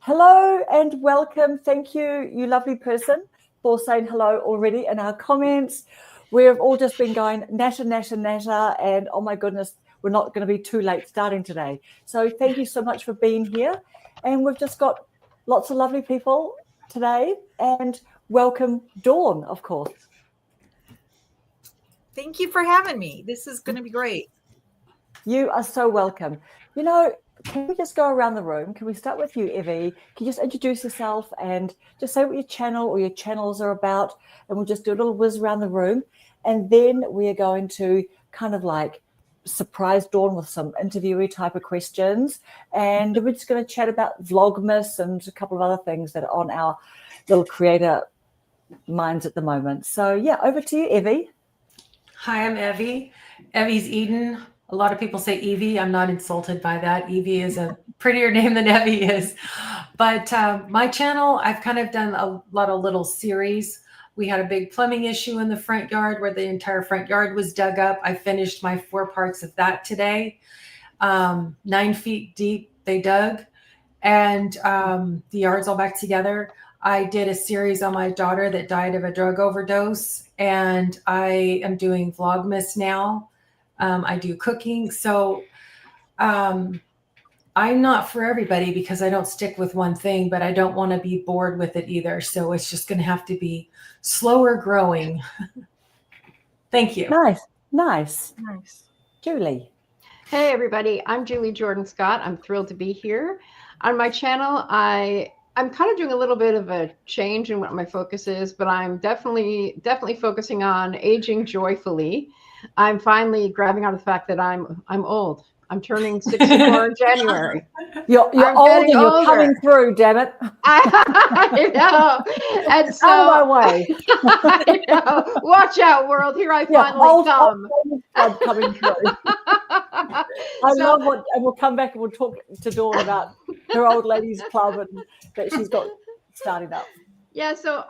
Hello and welcome. Thank you, you lovely person, for saying hello already in our comments. We've all just been going natter, and oh my goodness, we're not going to be too late starting today. So thank you so much for being here. And we've just got lots of lovely people today, and welcome Dawn, of course. Thank you for having me. This is going to be great. You are so welcome. You know, can we just go around the room? Can we start with you, Evie? Can you just introduce yourself and just say what your channel or your channels are about? And we'll just do a little whiz around the room. And then we are going to kind of like surprise Dawn with some interviewee type of questions. And we're just going to chat about Vlogmas and a couple of other things that are on our little creator minds at the moment. So yeah, over to you, Evie. Hi, I'm Evie. Evie's Eden. A lot of people say Evie. I'm not insulted by that. Evie is a prettier name than Evie is. But my channel, I've kind of done a lot of little series. We had a big plumbing issue in the front yard where the entire front yard was dug up. I finished my 4 parts of that today. 9 feet deep they dug, and the yard's all back together. I did a series on my daughter that died of a drug overdose, and I am doing Vlogmas now. I do cooking. So I'm not for everybody because I don't stick with one thing, but I don't want to be bored with it either. So it's just going to have to be slower growing. Thank you. Nice. Julie. Hey, everybody. I'm Julie Jordan Scott. I'm thrilled to be here. On my channel, I'm kind of doing a little bit of a change in what my focus is, but I'm definitely focusing on aging joyfully. I'm finally grabbing out of the fact that I'm old. I'm turning 64 in January. You're old and you're coming through, damn it. I know. And so, out of my way. I know. Watch out, world. Here I finally come. Old coming through. I love what, and we'll come back and we'll talk to Dawn about her old ladies club and that she's got starting up. Yeah, so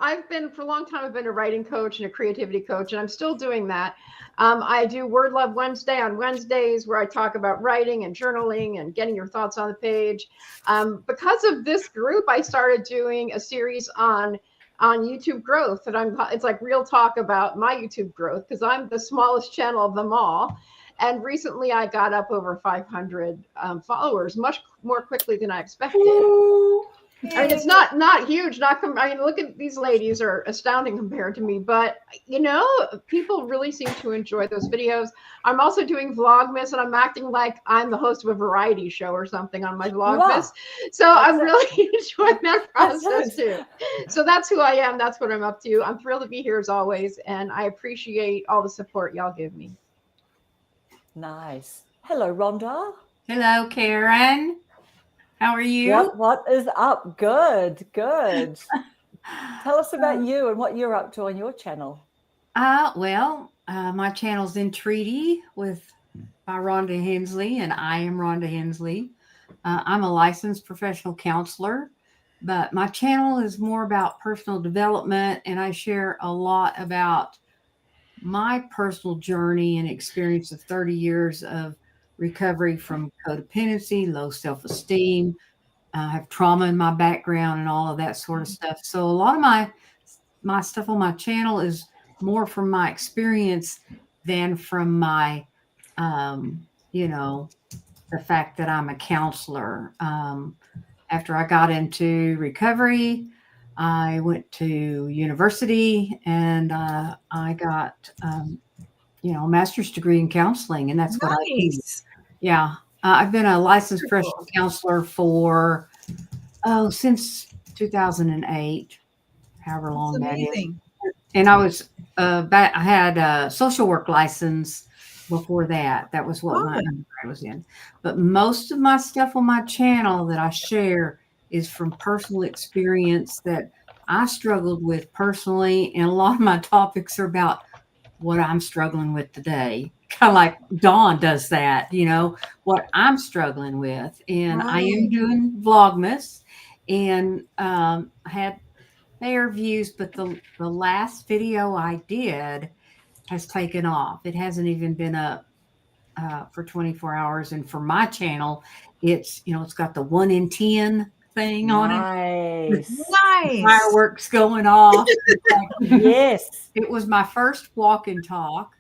for a long time, I've been a writing coach and a creativity coach, and I'm still doing that. I do Word Love Wednesday on Wednesdays where I talk about writing and journaling and getting your thoughts on the page. Because of this group, I started doing a series on YouTube growth, and it's like real talk about my YouTube growth because I'm the smallest channel of them all. And recently I got up over 500 followers, much more quickly than I expected. Ooh. I mean, it's not huge. Look at these ladies are astounding compared to me, but you know, people really seem to enjoy those videos. I'm also doing Vlogmas, and I'm acting like I'm the host of a variety show or something on my Vlogmas. So I'm really enjoying that process too. So that's who I am. That's what I'm up to. I'm thrilled to be here as always, and I appreciate all the support y'all give me. Nice. Hello, Rhonda. Hello, Karen. How are you? What is up? Good. Tell us about you and what you're up to on your channel. My channel's Entreaty by Rhonda Hensley, and I am Rhonda Hensley. I'm a licensed professional counselor, but my channel is more about personal development, and I share a lot about my personal journey and experience of 30 years of recovery from codependency, low self-esteem. I have trauma in my background and all of that sort of stuff. So a lot of my stuff on my channel is more from my experience than from my, the fact that I'm a counselor. After I got into recovery, I went to university and I got a master's degree in counseling, and that's what I do. Yeah. I've been a licensed professional counselor for, since 2008, however long that is. And I was I had a social work license before that. That was what my undergrad was in. But most of my stuff on my channel that I share is from personal experience that I struggled with personally. And a lot of my topics are about what I'm struggling with today. Kind of like Dawn does that, what I'm struggling with. And I am doing Vlogmas, and I had fair views, but the last video I did has taken off. It hasn't even been up for 24 hours. And for my channel, it's got the 1 in 10 thing on it. Nice. Nice. Fireworks going off. Yes. It was my first walk and talk.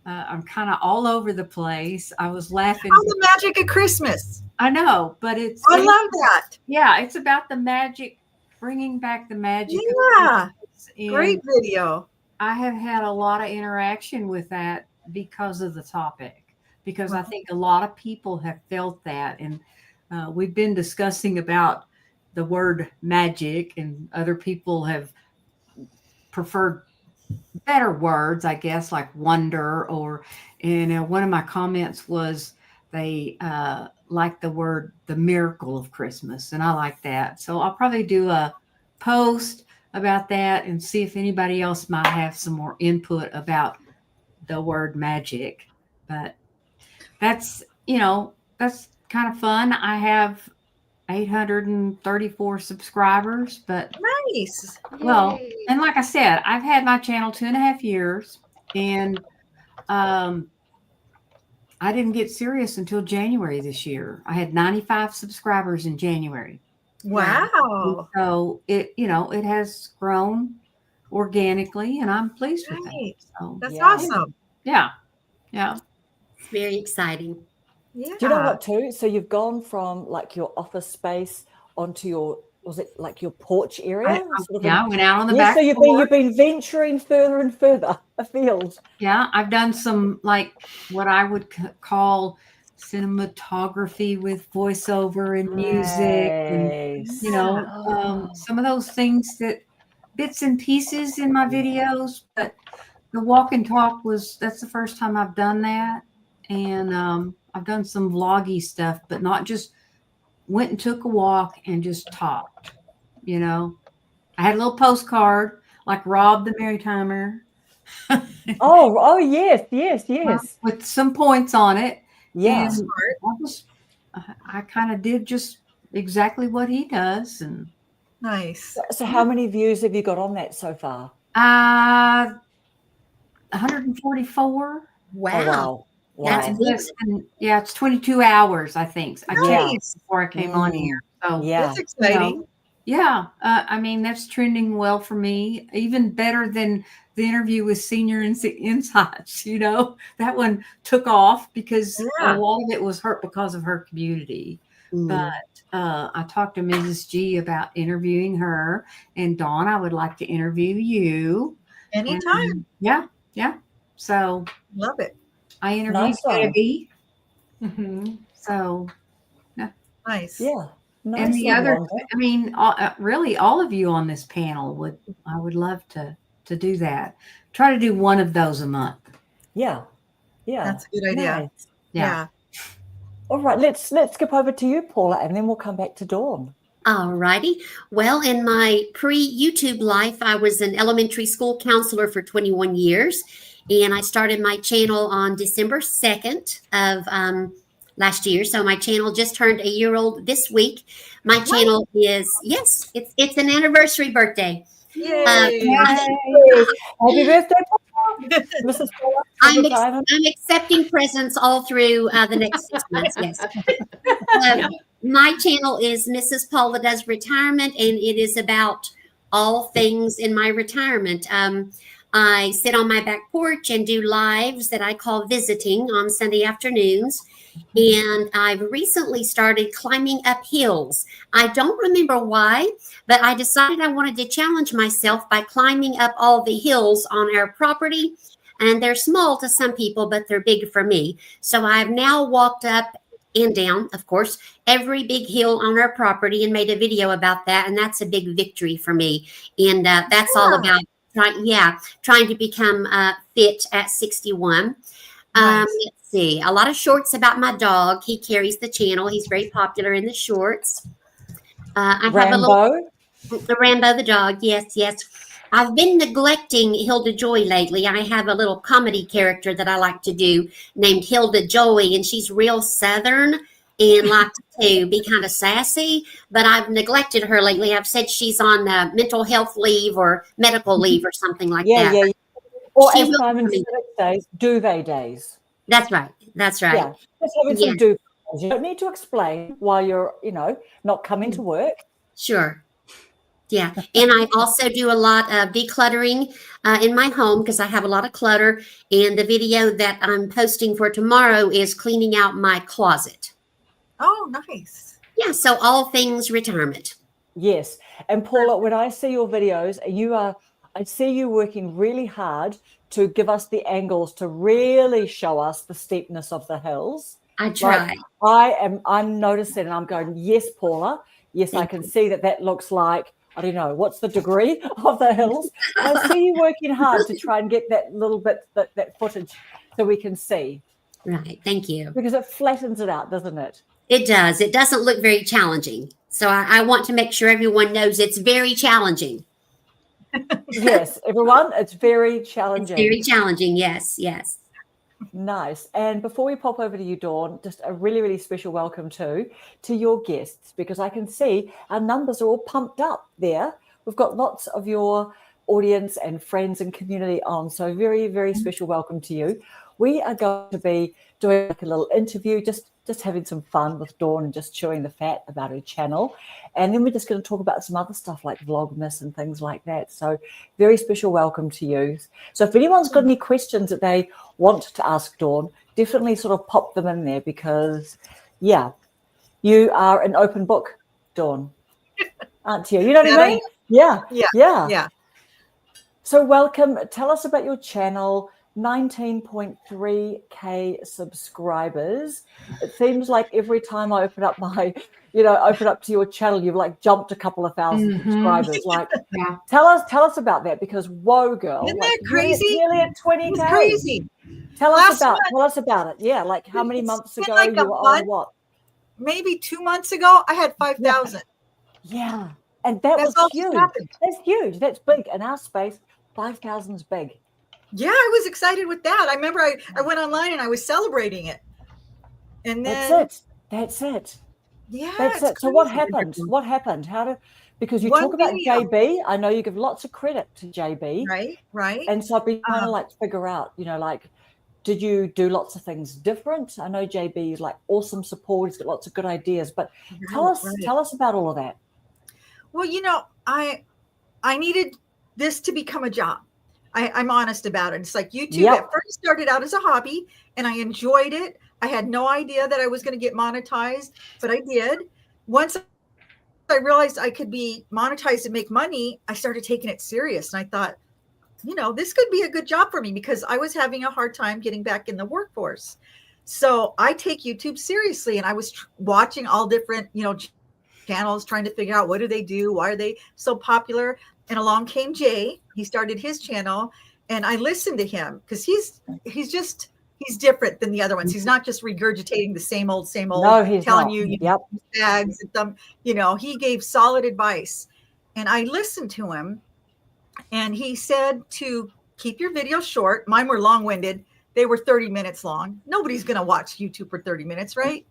I'm kind of all over the place. I was laughing. Oh, the magic of Christmas. I know, but it's I love that. yeah, it's about the magic, bringing back the magic. of Yeah. Christmas. And Great video. I have had a lot of interaction with that because of the topic, because I think a lot of people have felt that. And we've been discussing about the word magic, and other people have preferred better words, I guess, like wonder, or, and one of my comments was they like the word, the miracle of Christmas. And I like that. So I'll probably do a post about that and see if anybody else might have some more input about the word magic. But that's, that's kind of fun. I have 834 subscribers, but Nice. well, Yay. and like I said, I've had my channel 2.5 years, and I didn't get serious until January this year. I had 95 subscribers in January. Wow. So it has grown organically, and I'm pleased with Right. it. So That's Yeah. awesome. yeah. It's very exciting. Yeah. Do you know what too? So you've gone from like your office space onto your, was it like your porch area? I went out on the Yeah, back so you've porch. been venturing further and further afield. Yeah, I've done some like what I would call cinematography with voiceover and music, and Nice. some of those things, that bits and pieces in my videos. But the walk and talk that's the first time I've done that. And I've done some vloggy stuff, but not just went and took a walk and just talked. I had a little postcard like Rob the Merry Timer. Oh, yes. With some points on it. Yeah. And I kind of did just exactly what he does. And Nice. So how many views have you got on that so far? 144. Wow. Oh, wow. That's Wow. neat. It's 22 hours, I think. I checked Nice. before I came on Mm. here. So Yeah. That's exciting. yeah, I mean, that's trending well for me, even better than the interview with Senior Insights. That one took off because Yeah. a lot of it was hurt because of her community. Mm. But I talked to Mrs. G about interviewing her, and Dawn, I would like to interview you. Anytime. And, yeah. So Love it. I interviewed Nice one. Debbie. Mhm. So, Nice. Yeah. Nice and the one, other, Rhonda. I mean, really, all of you on this panel I would love to do that. Try to do one of those a month. Yeah. Yeah. That's a good idea. Nice. Yeah. All right, let's skip over to you, Paula, and then we'll come back to Dawn. All righty. Well, in my pre-YouTube life, I was an elementary school counselor for 21 years. And I started my channel on December 2nd of last year. So my channel just turned a year old this week. My channel is, yes, it's an anniversary birthday. Yay. Happy birthday, Paula. Mrs. Paula. I'm, Mrs. Diamond. I'm accepting presents all through the next 6 months. Yes. My channel is Mrs. Paula Does Retirement, and it is about all things in my retirement. I sit on my back porch and do lives that I call visiting on Sunday afternoons. And I've recently started climbing up hills. I don't remember why, but I decided I wanted to challenge myself by climbing up all the hills on our property. And they're small to some people, but they're big for me. So I've now walked up and down, of course, every big hill on our property and made a video about that. And that's a big victory for me. And that's all about trying to become fit at 61. Nice. Let's see, a lot of shorts about my dog. He carries the channel. He's very popular in the shorts. I have a little Rambo the dog. Yes. I've been neglecting Hilda Joy lately. I have a little comedy character that I like to do named Hilda Joy, and she's real Southern and likes to be kind of sassy, but I've neglected her lately. I've said she's on mental health leave or medical leave or something like that. Yeah. Or She as will Simon be. says, duvet days. That's right. Yeah. Just having some duvet days. You don't need to explain why you're, not coming to work. Sure. Yeah. And I also do a lot of decluttering in my home because I have a lot of clutter. And the video that I'm posting for tomorrow is cleaning out my closet. Oh, nice. Yeah. So all things retirement. Yes. And Paula, when I see your videos, I see you working really hard to give us the angles to really show us the steepness of the hills. I try. I'm noticing and I'm going, yes, Paula. Yes, I can see that looks like, I don't know, what's the degree of the hills? And I see you working hard to try and get that little bit, that footage so we can see. Right. Thank you. Because it flattens it out, doesn't it? It does. It doesn't look very challenging. So I want to make sure everyone knows it's very challenging. Yes, everyone, it's very challenging. It's very challenging. Yes, yes. Nice. And before we pop over to you, Dawn, just a really, really special welcome to your guests, because I can see our numbers are all pumped up there. We've got lots of your audience and friends and community on. So very, very special welcome to you. We are going to be doing like a little interview, just having some fun with Dawn and just chewing the fat about her channel. And then we're just going to talk about some other stuff like Vlogmas and things like that. So very special welcome to you. So if anyone's got any questions that they want to ask Dawn, definitely sort of pop them in there because, yeah, you are an open book, Dawn, aren't you? You know what I mean? Yeah. So welcome. Tell us about your channel. 19.3k subscribers. It seems like every time I open up to your channel, you've like jumped a couple of thousand subscribers. Like, Yeah. tell us about that because whoa, girl, Isn't like, that crazy? Nearly at 20k. It's crazy. Tell Last us about it. Yeah, like how many It's months been ago like you a were on month. what? Maybe 2 months ago, I had 5,000. Yeah, and that That's was all just huge. happened. That's huge. That's big. In our space, 5,000 is big. Yeah, I was excited with that. I remember I went online and I was celebrating it. And then That's it. Yeah, That's it's it. So what crazy. happened? What happened? Because you One talk about video. JB. I know you give lots of credit to JB. Right. And so I've been trying to like figure out, like, did you do lots of things different? I know JB is like awesome support. He's got lots of good ideas, but tell us about all of that. Well, I needed this to become a job. I'm honest about it. It's like YouTube at first started out as a hobby and I enjoyed it. I had no idea that I was going to get monetized, but I did. Once I realized I could be monetized and make money, I started taking it serious. And I thought, this could be a good job for me because I was having a hard time getting back in the workforce. So I take YouTube seriously. And I was watching all different, channels, trying to figure out what do they do? Why are they so popular? And along came Jay. He started his channel and I listened to him because he's different than the other ones. He's not just regurgitating the same old, No, he's telling not. you, Yep. bags and them, he gave solid advice. And I listened to him and he said to keep your videos short. Mine were long-winded. They were 30 minutes long. Nobody's going to watch YouTube for 30 minutes, right?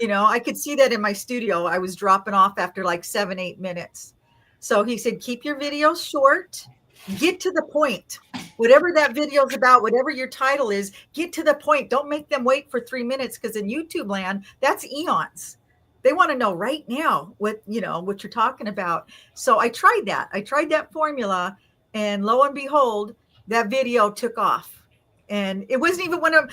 I could see that in my studio. I was dropping off after like 7-8 minutes. So he said, keep your videos short, get to the point. Whatever that video is about, whatever your title is, get to the point. Don't make them wait for 3 minutes because in YouTube land, that's eons. They want to know right now what you're talking about. So I tried that. I tried that formula and lo and behold, that video took off. And it wasn't one of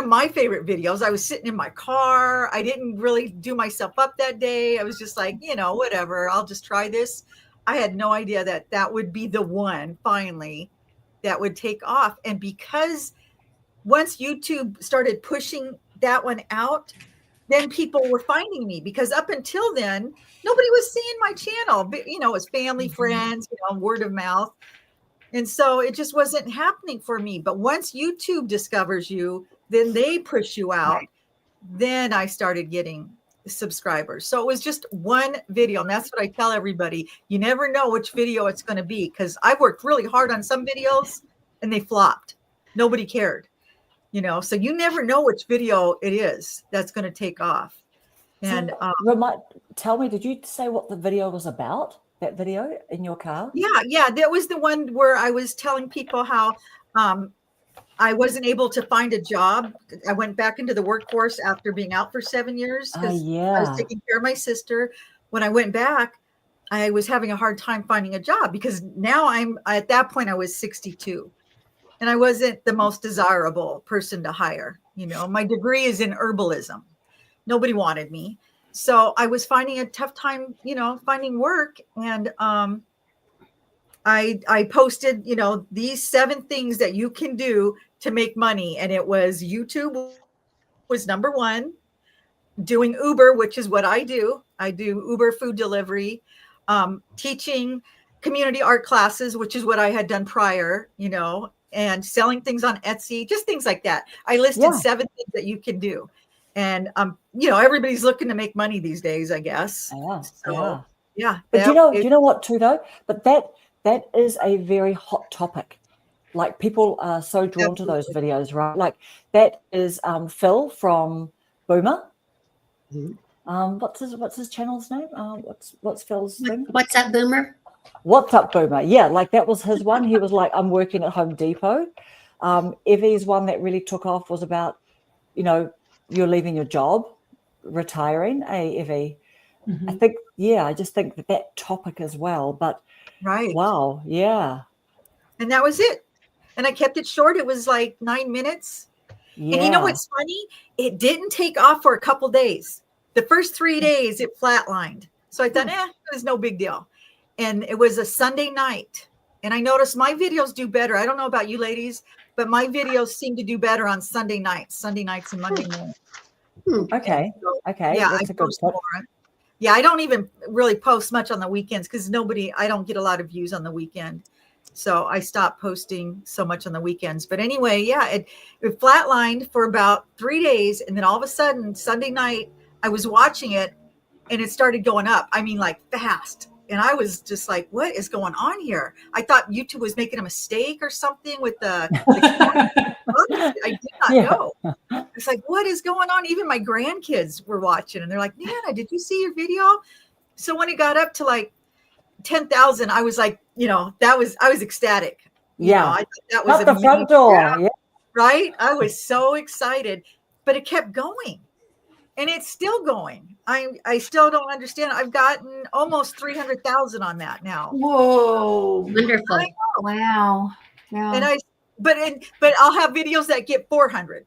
my favorite videos. I was sitting in my car. I didn't really do myself up that day. I was just like, whatever, I'll just try this. I had no idea that would be the one finally that would take off. And because once YouTube started pushing that one out, then people were finding me because up until then, nobody was seeing my channel. But, it was family, friends, word of mouth. And so it just wasn't happening for me. But once YouTube discovers you, then they push you out. Right. Then I started getting subscribers. So it was just one video. And that's what I tell everybody. You never know which video it's going to be because I worked really hard on some videos and they flopped. Nobody cared, so you never know which video it is that's going to take off. And tell me, did you say what the video was about? That video in your car? Yeah. That was the one where I was telling people how I wasn't able to find a job. I went back into the workforce after being out for 7 years because I was taking care of my sister. When I went back, I was having a hard time finding a job because now at that point I was 62 and I wasn't the most desirable person to hire. You know, my degree is in herbalism. Nobody wanted me. So I was finding a tough time, you know, finding work. And I posted, you know, these 7 things that you can do to make money. And it was YouTube was number 1, doing Uber, which is what I do. I do Uber food delivery, teaching community art classes, which is what I had done prior, you know, and selling things on Etsy, just things like that. I listed 7 things that you can do. And, you know, everybody's looking to make money these days, I guess. Yeah, So, yeah. But do you know what too though? But that is a very hot topic. Like people are so drawn to those videos, right? Like that is Phil from Boomer. What's his channel's name? What's Phil's thing? What's up, Boomer? What's up, Boomer? Yeah, like that was his one. He was like, I'm working at Home Depot. Evie's one that really took off was about, you know, you're leaving your job, retiring. Hey, Evie. I think, I just think that topic as well. But right. Wow, yeah. And that was it. And I kept it short. It was like 9 minutes. Yeah. And you know what's funny? It didn't take off for a couple days. The first 3 days, it flatlined. So I thought, it was no big deal. And it was a Sunday night. And I noticed my videos do better. I don't know about you ladies, but my videos seem to do better on Sunday nights and Monday morning. Okay. Okay. Yeah, That's I a good post more. Yeah, I don't even really post much on the weekends because I don't get a lot of views on the weekend. So I stopped posting so much on the weekends. But anyway, it flatlined for about 3 days. And then all of a sudden, Sunday night, I was watching it and it started going up. I mean, like fast. And I was just like, what is going on here? I thought YouTube was making a mistake or something with the I did not know. It's like, what is going on? Even my grandkids were watching and they're like, Nana, did you see your video? So when it got up to like 10,000, I was like, you know, I was ecstatic. You know, I thought that was not the front door. Yeah. Right. I was so excited, but it kept going. And it's still going. I still don't understand. I've gotten almost 300,000 on that now. Whoa. Wonderful. Wow. Yeah. And but I'll have videos that get 400.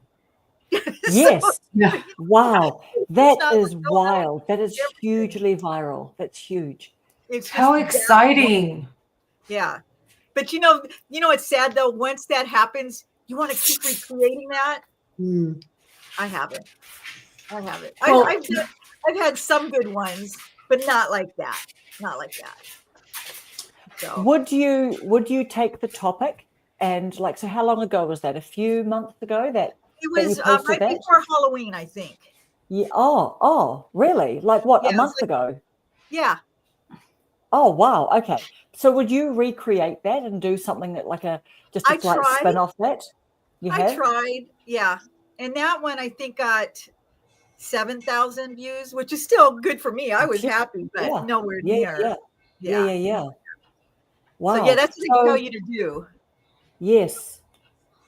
Yes. Yeah. Wow. That not is what's going wild. That is hugely viral. That's huge. It's How just exciting. Yeah. But you know, it's sad though. Once that happens, you want to keep recreating that. I haven't. Well, I've had some good ones, but not like that. Not like that. So Would you take the topic and like, so how long ago was that? A few months ago that it that you was posted right that? before Halloween, I think. Yeah. Oh, really? Like what, Yeah, a it was month like- ago? Yeah. Oh, wow. Okay. So would you recreate that and do something that like just a I slight tried. spin off that? You I have? tried. Yeah. And that one I think got 7,000 views, which is still good for me. I was Yeah. happy, but Yeah. nowhere Yeah, near. yeah. Wow. So yeah, that's what So- they tell you to do. Yes.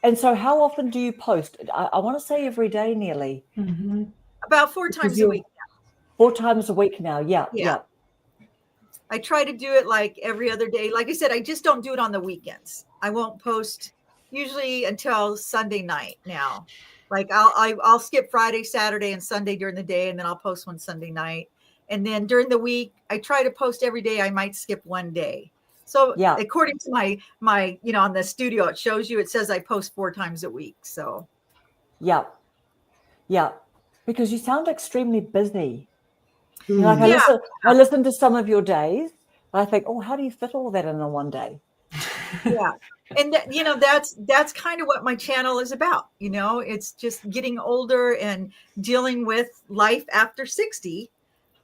And so how often do you post? I want to say every day nearly. Mhm. About 4 Because times a you're- week. 4 times a week now. Yeah. Yeah. I try to do it like every other day. Like I said, I just don't do it on the weekends. I won't post usually until Sunday night now. Like I'll skip Friday, Saturday, and Sunday during the day, and then I'll post one Sunday night. And then during the week, I try to post every day. I might skip one day. So Yeah. according to my on the studio, it shows you, it says I post 4 times a week. So Yeah. Yeah. Because you sound extremely busy. You know, like Yeah. I listen to some of your days. And I think, oh, how do you fit all that in one day? yeah. And that's kind of what my channel is about. You know, it's just getting older and dealing with life after 60.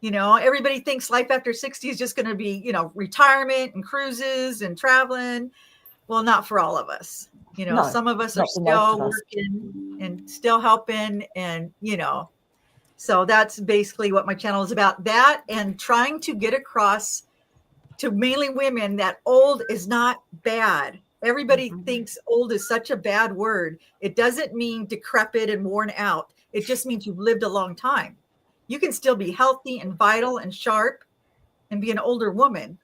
You know, everybody thinks life after 60 is just going to be, retirement and cruises and traveling. Well, not for all of us. You know, No, some of us are not for most still of us. working and still helping. And, so that's basically what my channel is about. That and trying to get across to mainly women that old is not bad. Everybody thinks old is such a bad word. It doesn't mean decrepit and worn out. It just means you've lived a long time. You can still be healthy and vital and sharp and be an older woman,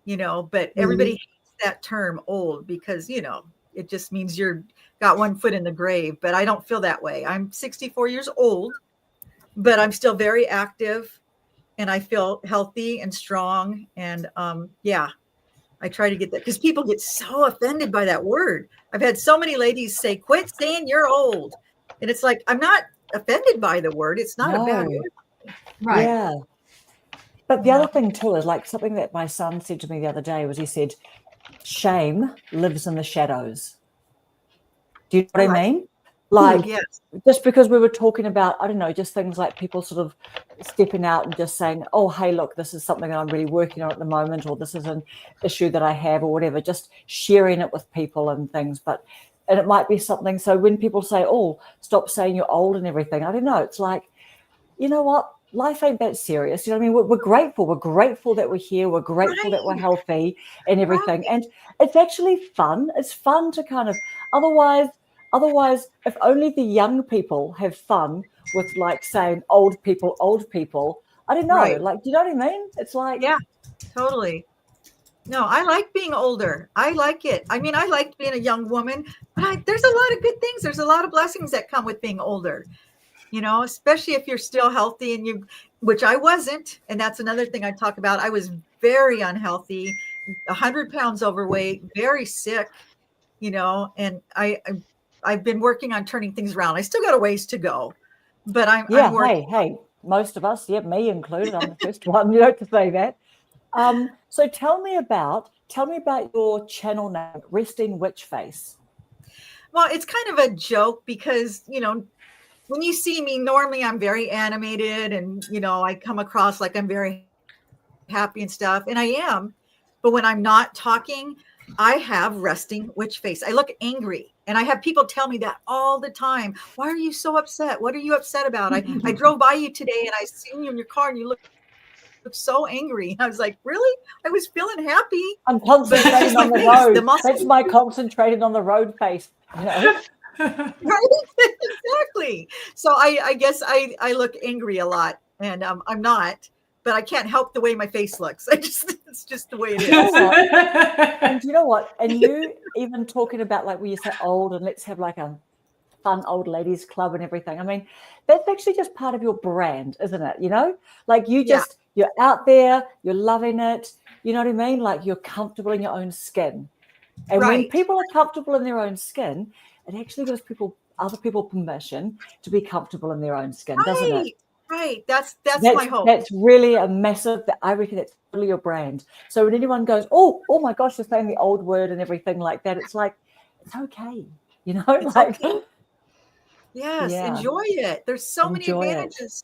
but everybody hates that term old because, it just means you're got one foot in the grave, but I don't feel that way. I'm 64 years old, but I'm still very active and I feel healthy and strong. And I try to get that because people get so offended by that word. I've had so many ladies say, quit saying you're old. And it's like, I'm not offended by the word. It's not a bad word. Right. Yeah. But the other thing too is like something that my son said to me the other day was he said, shame lives in the shadows. Do you know what I mean? Like, yes. just because we were talking about, I don't know, just things like people sort of stepping out and just saying, oh, hey, look, this is something that I'm really working on at the moment, or this is an issue that I have or whatever, just sharing it with people and things. And it might be something. So when people say, oh, stop saying you're old and everything, I don't know. It's like, you know what? Life ain't that serious. You know what I mean? We're grateful. We're grateful that we're here. We're grateful that we're healthy and everything. And it's actually fun. It's fun to kind of, otherwise, if only the young people have fun with like saying old people, I don't know. Right. Like, do you know what I mean? It's like, yeah, totally. No, I like being older. I like it. I mean, I liked being a young woman, but there's a lot of good things. There's a lot of blessings that come with being older, especially if you're still healthy and which I wasn't. And that's another thing I talk about. I was very unhealthy, 100 pounds overweight, very sick, and I've been working on turning things around. I still got a ways to go, but I'm working. Hey, most of us, me included. I'm the first one, to say that. So tell me about your channel name, Resting Witch Face. Well, it's kind of a joke because, when you see me, normally I'm very animated and, I come across like I'm very happy and stuff, and I am. But when I'm not talking, I have resting witch face. I look angry, and I have people tell me that all the time. Why are you so upset? What are you upset about? I drove by you today and I seen you in your car and you look so angry. I was like, really? I was feeling happy. I'm concentrating on the road. That's my concentrated on the road face. Right? Exactly. So I guess I look angry a lot, and I'm not, but I can't help the way my face looks. It's just the way it is. And you know what? And you even talking about like when you say old and let's have like a fun old ladies club and everything. I mean, that's actually just part of your brand, isn't it? Like you're out there, you're loving it. You know what I mean? Like you're comfortable in your own skin. And when people are comfortable in their own skin, it actually gives other people permission to be comfortable in their own skin, doesn't it? Right. That's my hope. That's really a massive, I reckon that's really your brand. So when anyone goes, oh my gosh, they're saying the old word and everything like that, it's like, it's okay. It's like, okay. Yes, enjoy it. There's so many advantages.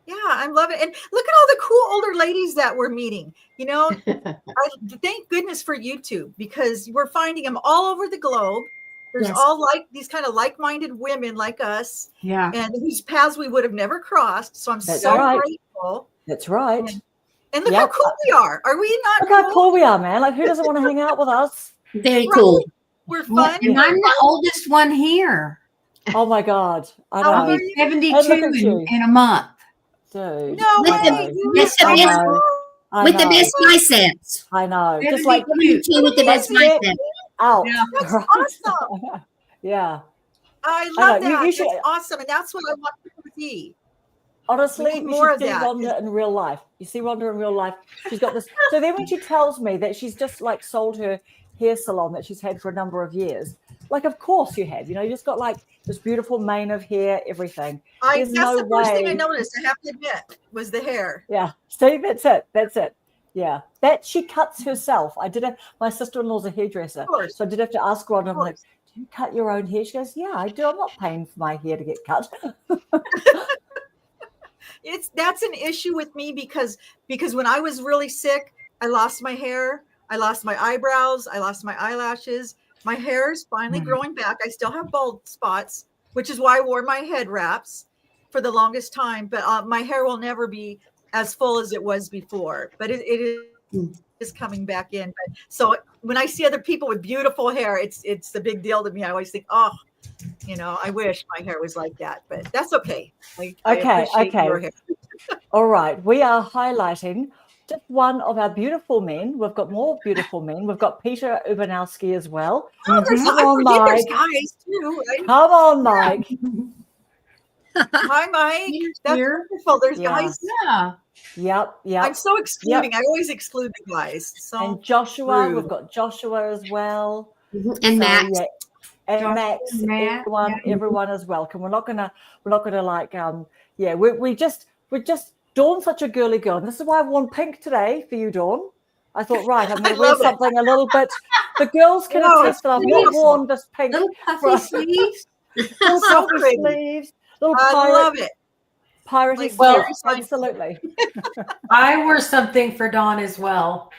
Yeah, I'm loving it. And look at all the cool older ladies that we're meeting. I thank goodness for YouTube because we're finding them all over the globe. There's all like these kind of like-minded women like us, and whose paths we would have never crossed. So I'm grateful. That's right. And look how cool we are. Are we not? Look how cool we are, man. Like, who doesn't want to hang out with us? Very cool. We're fun. And I'm the oldest one here. Oh my God. I know. I'll be 72 in a month. Dude. No way. With the best biceps. I know. Just 72 like with the best biceps. out. Yeah. That's awesome. Yeah. I love know. that. You should, it's awesome. And that's what I want people to see. Honestly, need more you of should see that. Rhonda in real life. You see Rhonda in real life. She's got this. So then when she tells me that she's just like sold her hair salon that she's had for a number of years, like, of course you have. You just got like this beautiful mane of hair, everything. That's the first thing I noticed, I have to admit, was the hair. Yeah. See, that's it. Yeah. That she cuts herself. My sister-in-law's a hairdresser. So I did have to ask Rhonda, I'm like, do you cut your own hair? She goes, yeah, I do. I'm not paying for my hair to get cut. That's an issue with me because when I was really sick, I lost my hair, I lost my eyebrows, I lost my eyelashes. My hair is finally growing back. I still have bald spots, which is why I wore my head wraps for the longest time. But my hair will never be as full as it was before. But it is coming back in. But so when I see other people with beautiful hair, it's a big deal to me. I always think, I wish my hair was like that. But that's okay. I appreciate your hair. All right. We are highlighting just one of our beautiful men. We've got more beautiful men. We've got Peter Ubanowski as well. Oh, there's, Come I on, forget there's Mike. guys too. Right? Come on, Mike. Hi, Mike. That's Here. wonderful. There's Yeah. guys. Yeah. Yep, yep. I'm so excluding. I always exclude the guys. So And Joshua, rude. we've got Joshua as well. And So, Max. yeah. And Joshua Max, and Matt, everyone is welcome. We're not gonna like we're just Dawn's such a girly girl. And this is why I've worn pink today for you, Dawn. I thought, right, I'm gonna wear love it. something a little bit. The girls can No, attest that I've not beautiful. worn this pink Little puffy Right. sleeves. little So puffy pretty. sleeves, little I love it. piratey Like, well, sleeves. very Absolutely. I wore something for Dawn as well.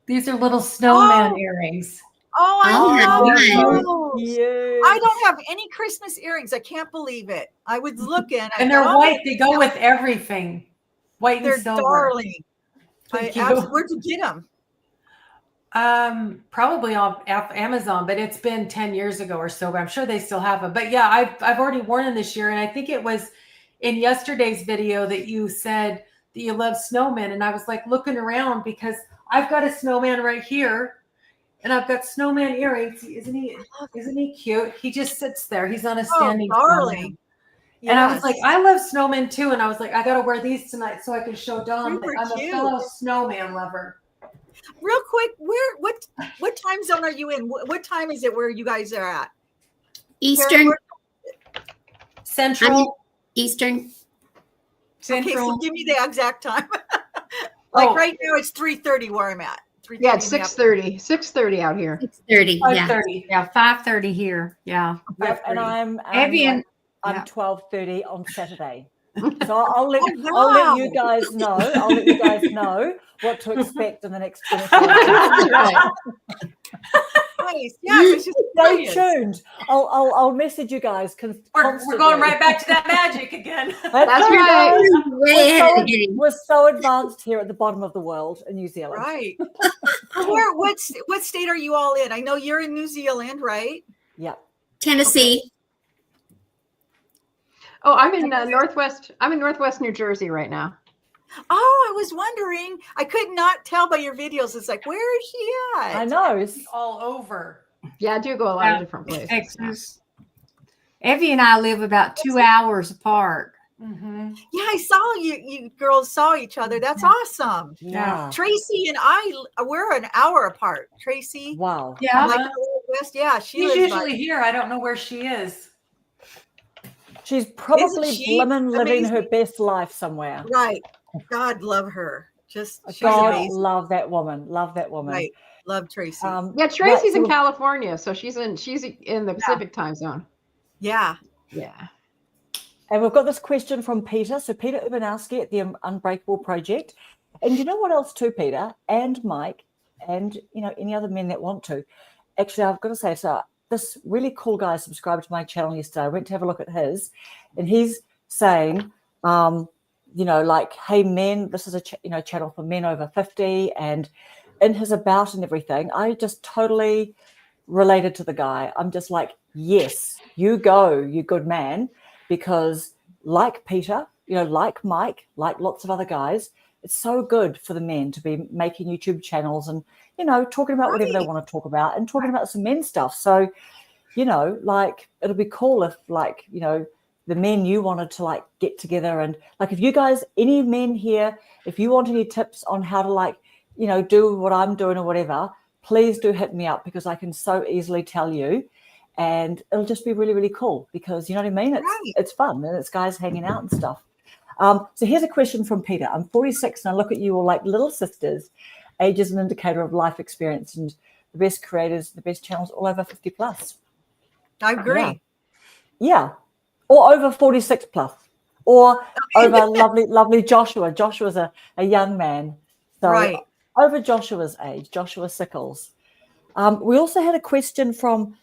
These are little snowman Oh. earrings. Oh, I Oh, love nice. those. Cute. I don't have any Christmas earrings. I can't believe it. I was looking. And they're white. They go with everything. White and They're silver. darling. Thank I you. where'd you get them? Probably on Amazon, but it's been 10 years ago or so, but I'm sure they still have them. But yeah, I've already worn them this year. And I think it was in yesterday's video that you said that you love snowmen. And I was like looking around because I've got a snowman right here and I've got snowman earrings. Isn't he cute? He just sits there. He's on a standing darling. snowman. And I was Yes. like, I love snowmen too. And I was like, I got to wear these tonight so I can show Dawn that Super I'm a cute. fellow snowman lover. Real quick, what time zone are you in? What time is it where you guys are at? Eastern. Where- Central. Eastern. Okay, so Central. give me the exact time. Like Oh. right now, it's 3:30 where I'm at. 3:30 Yeah, it's in the afternoon. 6:30 out here. 6:30. Yeah. 5:30. Yeah, 5:30 here. Yeah. Yep, and 5:30. Evian. I'm Yeah. 12:30 on Saturday. So I'll let wow. you guys know. I'll let you guys know what to expect in the next 24 hours. Right. Nice. Yeah, it's just Stay brilliant. tuned. I'll message you guys. We're Constantly. going right back to that magic again. That's That's right. right. Way ahead of the game. We're so advanced here at the bottom of the world in New Zealand. Right. What state are you all in? I know you're in New Zealand, right? Yeah. Tennessee. Oh, I'm in Northwest. I'm in Northwest New Jersey right now. Oh, I was wondering. I could not tell by your videos. It's like, where is she at? I know. All over. Yeah, I do go a lot of different places. Texas. Evie and I live about 2 hours apart. Mm-hmm. Yeah, I saw you girls saw each other. That's awesome. Yeah. Tracy and we're an hour apart. Tracy, Wow. Yeah. like West. Yeah, she She's lives usually here. I don't know where she is. She's probably she living amazing? her best life somewhere. right. God love her. Just she's God amazing. love that woman. Love that woman. Right. Love Tracy. Yeah, Tracy's so in California, so she's in the Pacific time zone. yeah. Yeah. And we've got this question from Peter. So Peter Ubanowski at the Unbreakable Project. And you know what else too, Peter and Mike, and any other men that want to. Actually, I've got to say, so this really cool guy subscribed to my channel yesterday. I went to have a look at his, and he's saying, like, hey men, this is a channel for men over 50, and in his about and everything, I just totally related to the guy. I'm just like, yes, you go, you good man. Because like Peter, like Mike, like lots of other guys, it's so good for the men to be making YouTube channels and, talking about whatever they want to talk about and talking about some men stuff. So, like it'll be cool if the men you wanted to get together and if you guys, any men here, if you want any tips on how to do what I'm doing or whatever, please do hit me up because I can so easily tell you. And it'll just be really, really cool because you know what I mean? It's fun and it's guys hanging out and stuff. So here's a question from Peter. I'm 46 and I look at you all like little sisters. Age is an indicator of life experience and the best creators, the best channels all over 50 plus. I agree. Yeah. Or over 46 plus. Or over lovely Joshua. Joshua's a young man. So Right. over Joshua's age, Joshua Sickles. We also had a question from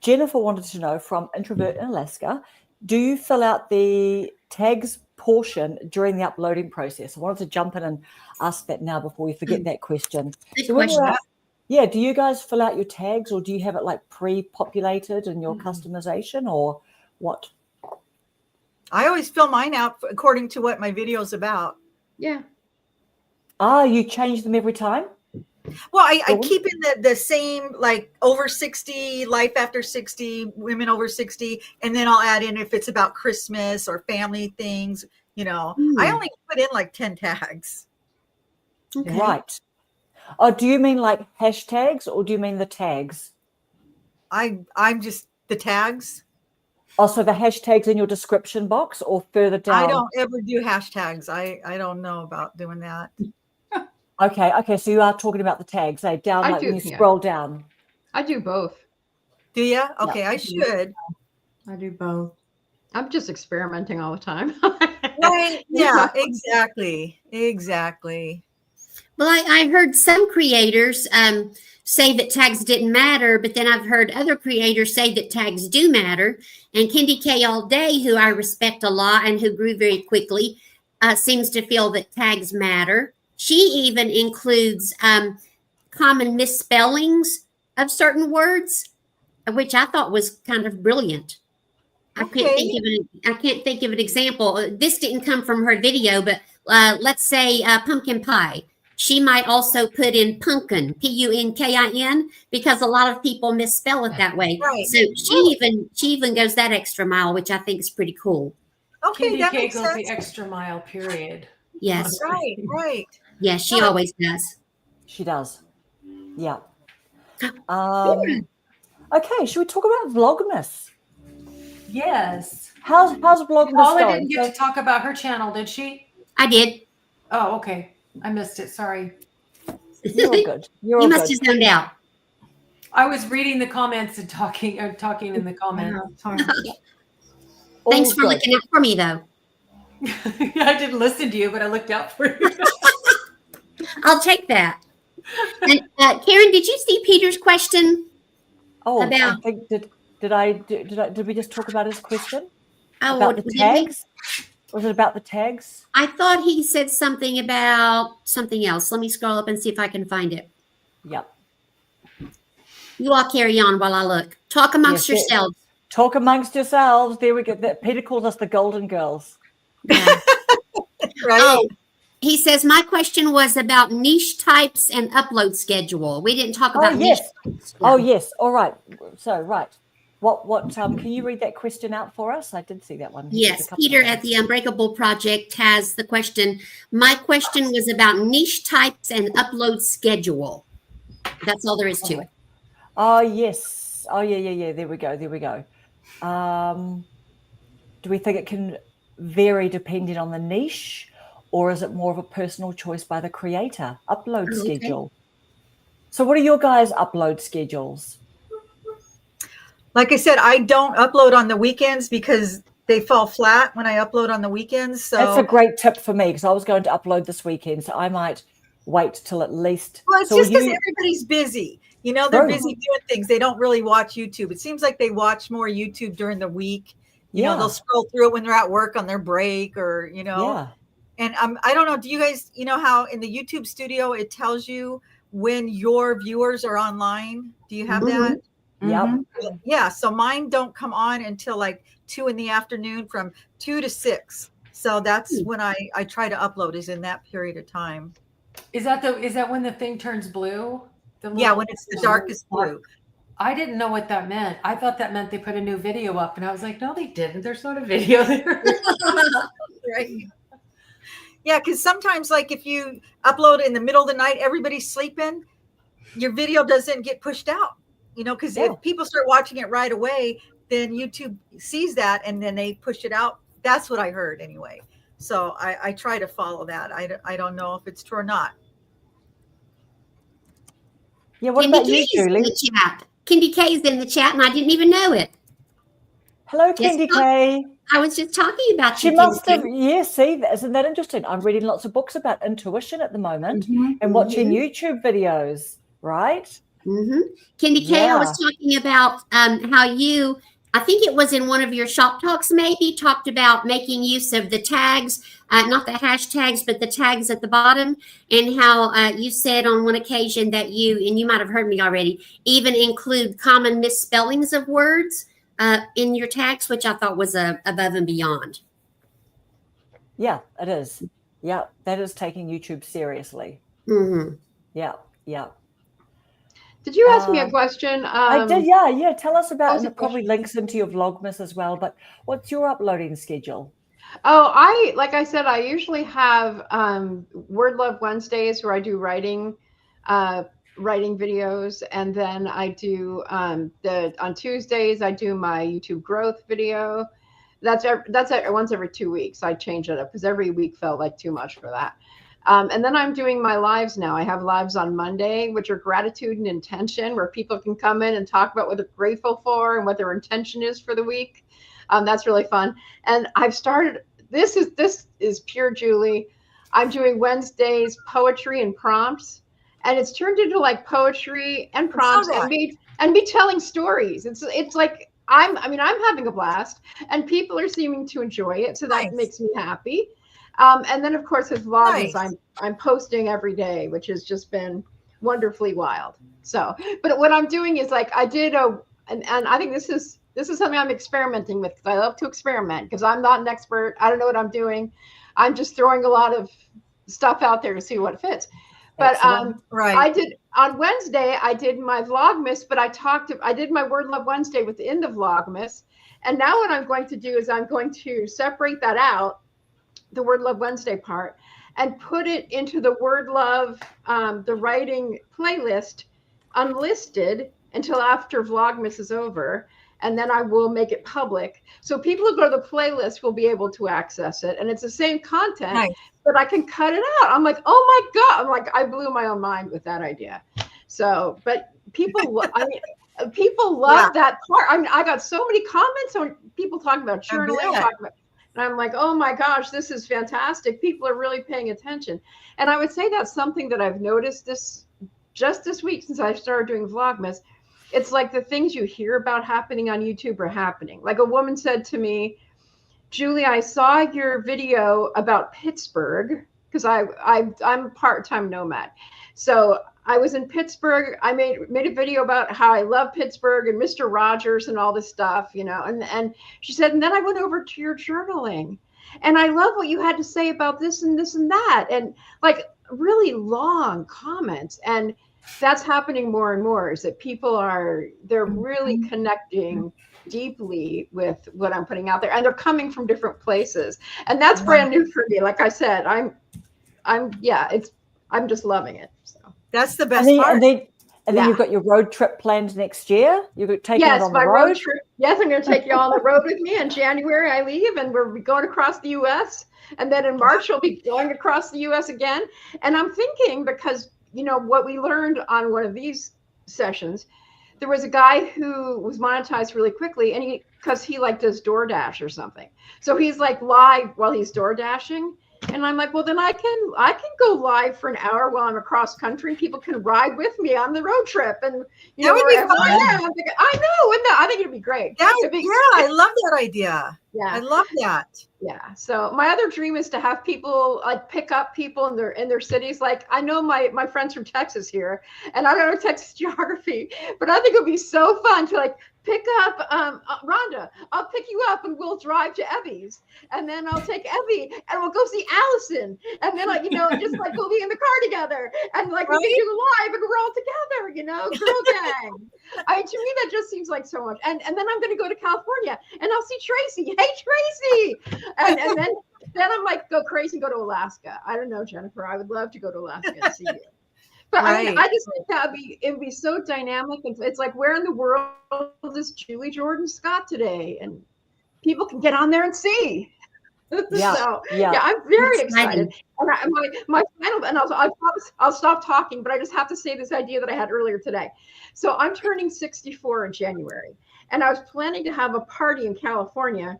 Jennifer wanted to know from Introvert in Alaska, do you fill out the tags portion during the uploading process? I wanted to jump in and ask that now before we forget that question. Good So when question. do you guys fill out your tags or do you have it pre-populated in your customization or what? I always fill mine out according to what my video's about. Yeah. You change them every time? Well, I Cool. keep in the same, like over 60, life after 60, women over 60, and then I'll add in if it's about Christmas or family things. I only put in like 10 tags. Okay. Right. Oh, do you mean like hashtags or do you mean the tags? I'm just the tags. Oh, so the hashtags in your description box or further down? I don't ever do hashtags. I don't know about doing that. Okay. So you are talking about the tags, down I like do, when you yeah. scroll down. I do both. Do you? Okay, I should. I do both. I'm just experimenting all the time. Right. Yeah, exactly. Exactly. Well, I heard some creators say that tags didn't matter, but then I've heard other creators say that tags do matter. And Kendi K All Day, who I respect a lot and who grew very quickly, seems to feel that tags matter. She even includes common misspellings of certain words, which I thought was kind of brilliant. I can't think of an example. This didn't come from her video, but let's say pumpkin pie. She might also put in pumpkin, Punkin, because a lot of people misspell it that way. Right. So she even goes that extra mile, which I think is pretty cool. Okay, Candy that K makes goes sense. the extra mile, period. Yes, Right. yes, she always does. She does. Yeah. Okay, should we talk about Vlogmas? Yes. How's Vlogmas Paula going? didn't get to talk about her channel, did she? I did. Oh, okay. I missed it. Sorry. You're all good. You're You all must good. have zoned out. I was reading the comments and talking in the comments. Sorry. All Thanks for good. looking out for me, though. I didn't listen to you, but I looked out for you. I'll take that. And Karen, did you see Peter's question? Oh, I About- think did we just talk about his question Oh, about the did we? tags? Was it about the tags? I thought he said something about something else. Let me scroll up and see if I can find it. Yep. You all carry on while I look. Talk amongst Yes, yourselves. Talk amongst yourselves. There we go. Peter calls us the Golden Girls. Yeah. Right. Oh, he says my question was about niche types and upload schedule. We didn't talk about niche yes. types. Oh yes. All right. So right. What can you read that question out for us? I did see that one. He did a Yes, couple Peter of at the Unbreakable Project has the question. My question was about niche types and upload schedule. That's all there is to it. Oh yes. Oh yeah. There we go. Do we think it can vary depending on the niche, or is it more of a personal choice by the creator? Upload Okay. schedule. So what are your guys' upload schedules? Like I said, I don't upload on the weekends because they fall flat when I upload on the weekends. So That's a great tip for me because I was going to upload this weekend, so I might wait till at least. well, it's so just because everybody's busy. They're True. busy doing things. They don't really watch YouTube. It seems like they watch more YouTube during the week. They'll scroll through it when they're at work on their break or, Yeah. And I don't know. Do you guys, how in the YouTube studio, it tells you when your viewers are online? Do you have that? Yep. Yeah. So mine don't come on until like 2 p.m, from 2 to 6. So that's when I try to upload, is in that period of time. Is that when the thing turns blue? Yeah. When it's the darkest blue. I didn't know what that meant. I thought that meant they put a new video up, and I was like, no, they didn't. There's not a video there. Right. Yeah, because sometimes, like if you upload in the middle of the night, everybody's sleeping, your video doesn't get pushed out. Because if people start watching it right away, then YouTube sees that and then they push it out. That's what I heard anyway. So I try to follow that. I don't know if it's true or not. Yeah. What Kendi about K you, is in Julie? the chat. Kendi K is in the chat, and I didn't even know it. Hello, Yes, Kendi K. I was just talking about She you, must Kendi have. K. Yeah. See, isn't that interesting? I'm reading lots of books about intuition at the moment Mhm, and watching YouTube videos. Right. mhm. Kendi K, I was talking about how you, I think it was in one of your shop talks, maybe talked about making use of the tags, not the hashtags, but the tags at the bottom, and how you said on one occasion that and you might have heard me already, even include common misspellings of words in your tags, which I thought was above and beyond. Yeah, it is. Yeah, that is taking YouTube seriously. hmm Yeah, yeah. Did you ask me a question? I did, yeah. Tell us what about, was and the it probably links into your Vlogmas as well, but what's your uploading schedule? Oh, like I said, I usually have Word Love Wednesdays where I do writing videos, and then I do on Tuesdays I do my YouTube growth video. That's once every 2 weeks. I change it up because every week felt like too much for that. And then I'm doing my lives now. I have lives on Monday, which are gratitude and intention, where people can come in and talk about what they're grateful for and what their intention is for the week. That's really fun. And I've started. This is pure Julie. I'm doing Wednesdays poetry and prompts, and it's turned into like poetry and prompts and me telling stories. It's like I'm having a blast, and people are seeming to enjoy it, so that makes me happy. And then of course with Vlogmas, I'm posting every day, which has just been wonderfully wild. So, but what I'm doing is like I did and I think this is something I'm experimenting with, because I love to experiment, because I'm not an expert. I don't know what I'm doing. I'm just throwing a lot of stuff out there to see what fits. But I did on Wednesday, I did my Vlogmas, but I did my Word Love Wednesday within the Vlogmas. And now what I'm going to do is I'm going to separate that out, the Word Love Wednesday part, and put it into the Word Love, the writing playlist, unlisted until after Vlogmas is over. And then I will make it public. So people who go to the playlist will be able to access it. And it's the same content, but I can cut it out. I'm like, oh my God. I'm like, I blew my own mind with that idea. So, but people, people love that part. I mean, I got so many comments on people talking about journaling, and I'm like, oh my gosh, this is fantastic. People are really paying attention. And I would say that's something that I've noticed just this week since I started doing Vlogmas. It's like the things you hear about happening on YouTube are happening. Like a woman said to me, Julie, I saw your video about Pittsburgh, because I'm a part-time nomad. So I was in Pittsburgh. I made a video about how I love Pittsburgh and Mr. Rogers and all this stuff, you know. And she said, and then I went over to your journaling, and I love what you had to say about this and this and that, and like really long comments. And that's happening more and more, is that they're really connecting deeply with what I'm putting out there, and they're coming from different places, and that's brand new for me. Like I said, I'm just loving it. So that's the best part. And then you've got your road trip planned next year. You're taking it on the road. Trip. Yes, I'm going to take you all on the road with me. In January, I leave, and we're going across the U.S. And then in March, we'll be going across the U.S. again. And I'm thinking, because you know what we learned on one of these sessions, there was a guy who was monetized really quickly, and because he like does DoorDash or something. So he's like live while he's DoorDashing. And I'm like, well, then I can go live for an hour while I'm across country, and people can ride with me on the road trip. And you know, wherever I am, I'm thinking, I know, and I think it'd be great. I love that idea. Yeah, I love that. Yeah. So my other dream is to have people like pick up people in their cities. Like I know my friends from Texas here, and I don't know Texas geography, but I think it would be so fun to like pick up Rhonda. I'll pick you up and we'll drive to Evie's, and then I'll take Evie and we'll go see Allison, and then like just like we'll be in the car together, and like we can do live and we're all together, girl gang. I mean, to me that just seems like so much. And then I'm going to go to California and I'll see Tracy. Hey Tracy, and then I'm like go crazy and go to Alaska. I don't know, Jennifer. I would love to go to Alaska and see you. But I mean, I just think it'd be so dynamic. And it's like, where in the world is Julie Jordan Scott today? And people can get on there and see. Yeah. I'm very excited. And my final, and I'll stop talking, but I just have to say this idea that I had earlier today. So I'm turning 64 in January, and I was planning to have a party in California,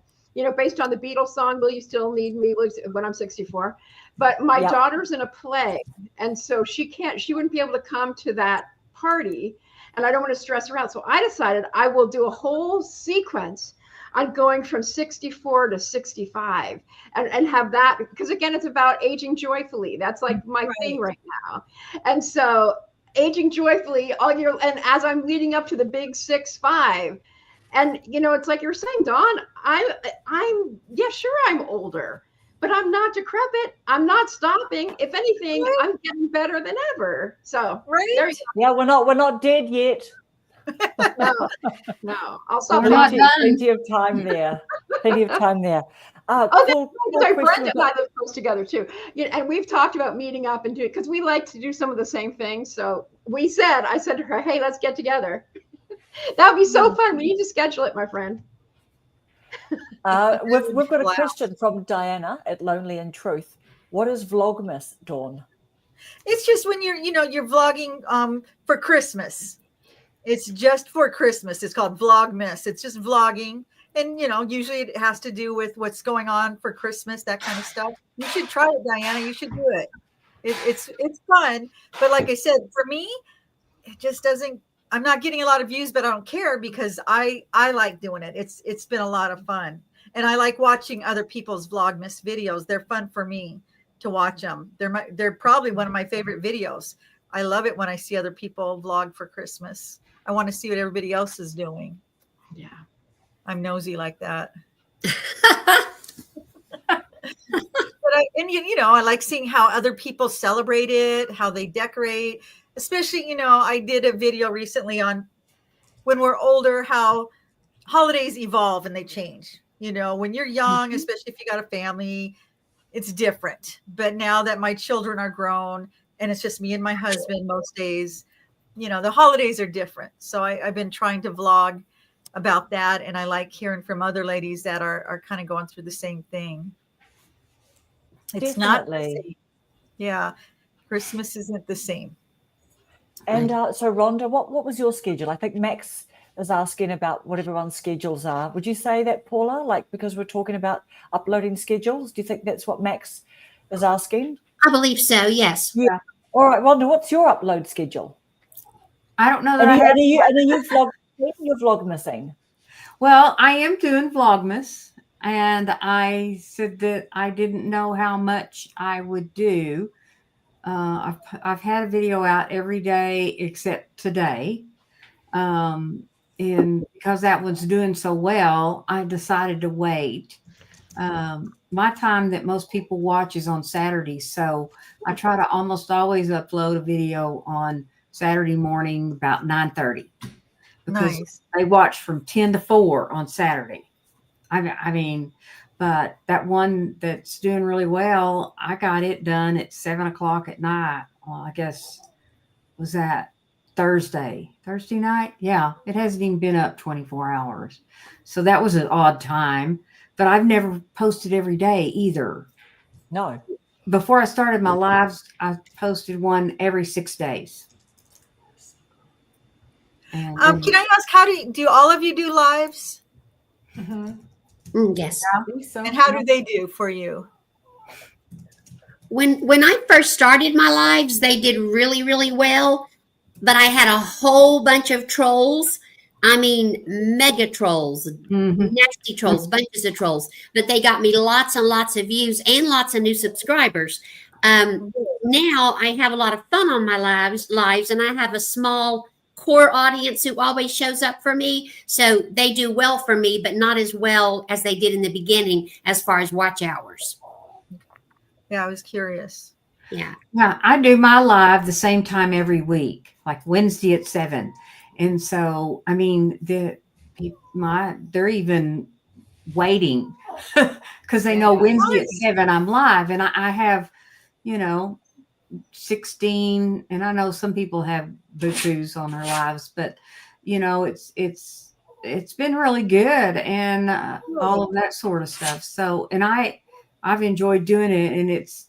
based on the Beatles song, Will You Still Need Me, when I'm 64. But my daughter's in a play, and so she wouldn't be able to come to that party, and I don't want to stress her out. So I decided I will do a whole sequence on going from 64 to 65 and have that, because again, it's about aging joyfully. That's like my thing right now. And so aging joyfully all year, and as I'm leading up to the big 6-5, and it's like you're saying, Dawn, I'm older, but I'm not decrepit. I'm not stopping. If anything, I'm getting better than ever. So Right? there you Yeah, we're not dead yet. go. No, I'll stop. We're not talking. done. Plenty of time there. Plenty of time there. Oh, that's Cool right. question Brenda and I about- live close together too. And we've talked about meeting up and do it because we like to do some of the same things. So I said to her, hey, let's get together. That would be so fun. We need to schedule it, my friend. we've got a Wow. question from Diana at Lonely in Truth. What is Vlogmas, Dawn? It's just when you're vlogging for Christmas. It's just for Christmas. It's called Vlogmas. It's just vlogging. And usually it has to do with what's going on for Christmas, that kind of stuff. You should try it, Diana. You should do it. It's fun. But like I said, for me, it just doesn't. I'm not getting a lot of views, but I don't care because I like doing it. It's been a lot of fun. And I like watching other people's Vlogmas videos. They're fun for me to watch them. They're probably one of my favorite videos. I love it when I see other people vlog for Christmas. I want to see what everybody else is doing. Yeah. I'm nosy like that. But I like seeing how other people celebrate it, how they decorate. Especially, I did a video recently on when we're older, how holidays evolve and they change. When you're young, especially if you got a family, it's different. But now that my children are grown and it's just me and my husband most days, the holidays are different. So I've been trying to vlog about that. And I like hearing from other ladies that are kind of going through the same thing. It's not the Definitely. same. Yeah. Christmas isn't the same. And so, Rhonda, what was your schedule? I think Max is asking about what everyone's schedules are. Would you say that, Paula? Like, because we're talking about uploading schedules, do you think that's what Max is asking? I believe so. Yes. Yeah. All right, Rhonda, what's your upload schedule? I don't know that And I have. you're vlogmasing. Well, I am doing Vlogmas, and I said that I didn't know how much I would do. I've had a video out every day except today. And because that one's doing so well, I decided to wait. My time that most people watch is on Saturdays. So I try to almost always upload a video on Saturday morning about 9:30. Because Nice. they watch from 10 to 4 on Saturday. I mean, but that one that's doing really well, I got it done at 7 o'clock at night. Well, I guess was that Thursday night? Yeah, it hasn't even been up 24 hours. So that was an odd time, but I've never posted every day either. No. Before I started my lives, I posted one every 6 days. And Can I ask, how do all of you do lives? Yes. I think so. And how do they do for you? When I first started my lives, they did really, really well. But I had a whole bunch of trolls. I mean, mega trolls, Mhm. nasty trolls, bunches of trolls. But they got me lots and lots of views and lots of new subscribers. Now I have a lot of fun on my lives, and I have a small core audience who always shows up for me. So they do well for me, but not as well as they did in the beginning as far as watch hours. Yeah, I was curious. Yeah. Yeah, I do my live the same time every week, like Wednesday at 7. And so, I mean, they're even waiting because they know Wednesday at 7 I'm live, and I have, 16, and I know some people have boo-boos on their lives, but it's been really good, and all of that sort of stuff. So, and I've enjoyed doing it, and it's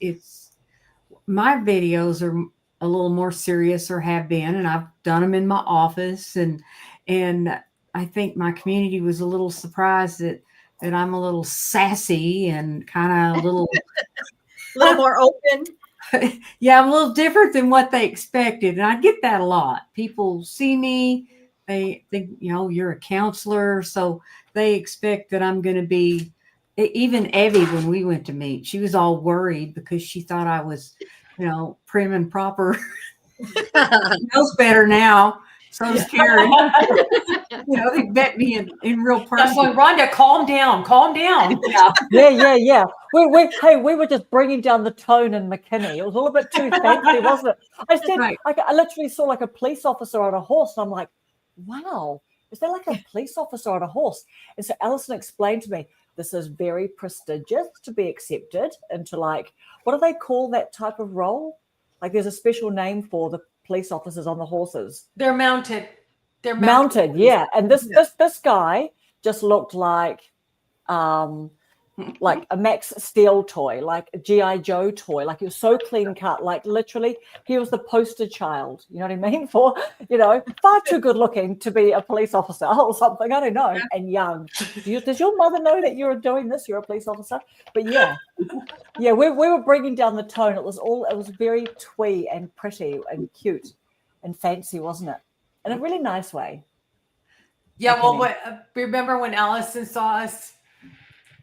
my videos are a little more serious, or have been, and I've done them in my office, and I think my community was a little surprised that I'm a little sassy and kind of a little A little more open. yeah, I'm a little different than what they expected. And I get that a lot. People see me, they think, you're a counselor. So they expect that I'm going to be, even Evie, when we went to meet, she was all worried because she thought I was, prim and proper. Knows better now. So does Karen. They bet me in real That's person. going, Rhonda, calm down. Yeah. Yeah. we were just bringing down the tone in McKinney. It was all a bit too fancy, wasn't it? I said, Right. I literally saw like a police officer on a horse, and I'm like, wow, is there like a police officer on a horse? And so Alison explained to me, this is very prestigious to be accepted into like, what do they call that type of role? Like there's a special name for the police officers on the horses. They're mounted. They're Mounted, yeah. And this guy just looked like a Max Steel toy, like a G.I. Joe toy. Like he was so clean cut, like literally he was the poster child, you know what I mean? For, far too good looking to be a police officer or something, I don't know, and young. Does your mother know that you're doing this? You're a police officer? But yeah, we were bringing down the tone. It was very twee and pretty and cute and fancy, wasn't it? In a really nice way. Yeah, well, remember when Allison saw us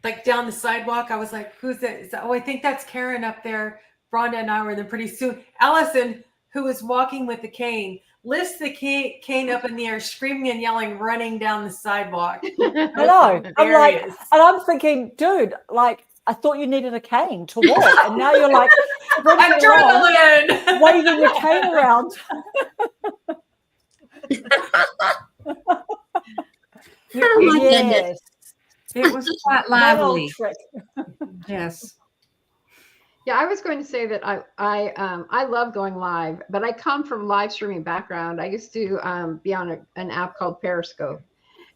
like down the sidewalk? I was like, who's that? Oh, I think that's Karen up there. Rhonda and I were there pretty soon. Allison, who was walking with the cane, lifts the cane up in the air, screaming and yelling, running down the sidewalk. I know. I'm like, and I'm thinking, dude, like, I thought you needed a cane to walk, and now you're like, adrenaline, waving your cane around. Oh my goodness. It was quite That old lively. trick. Yes. Yeah, I was going to say that I love going live, but I come from live streaming background. I used to be on an app called Periscope,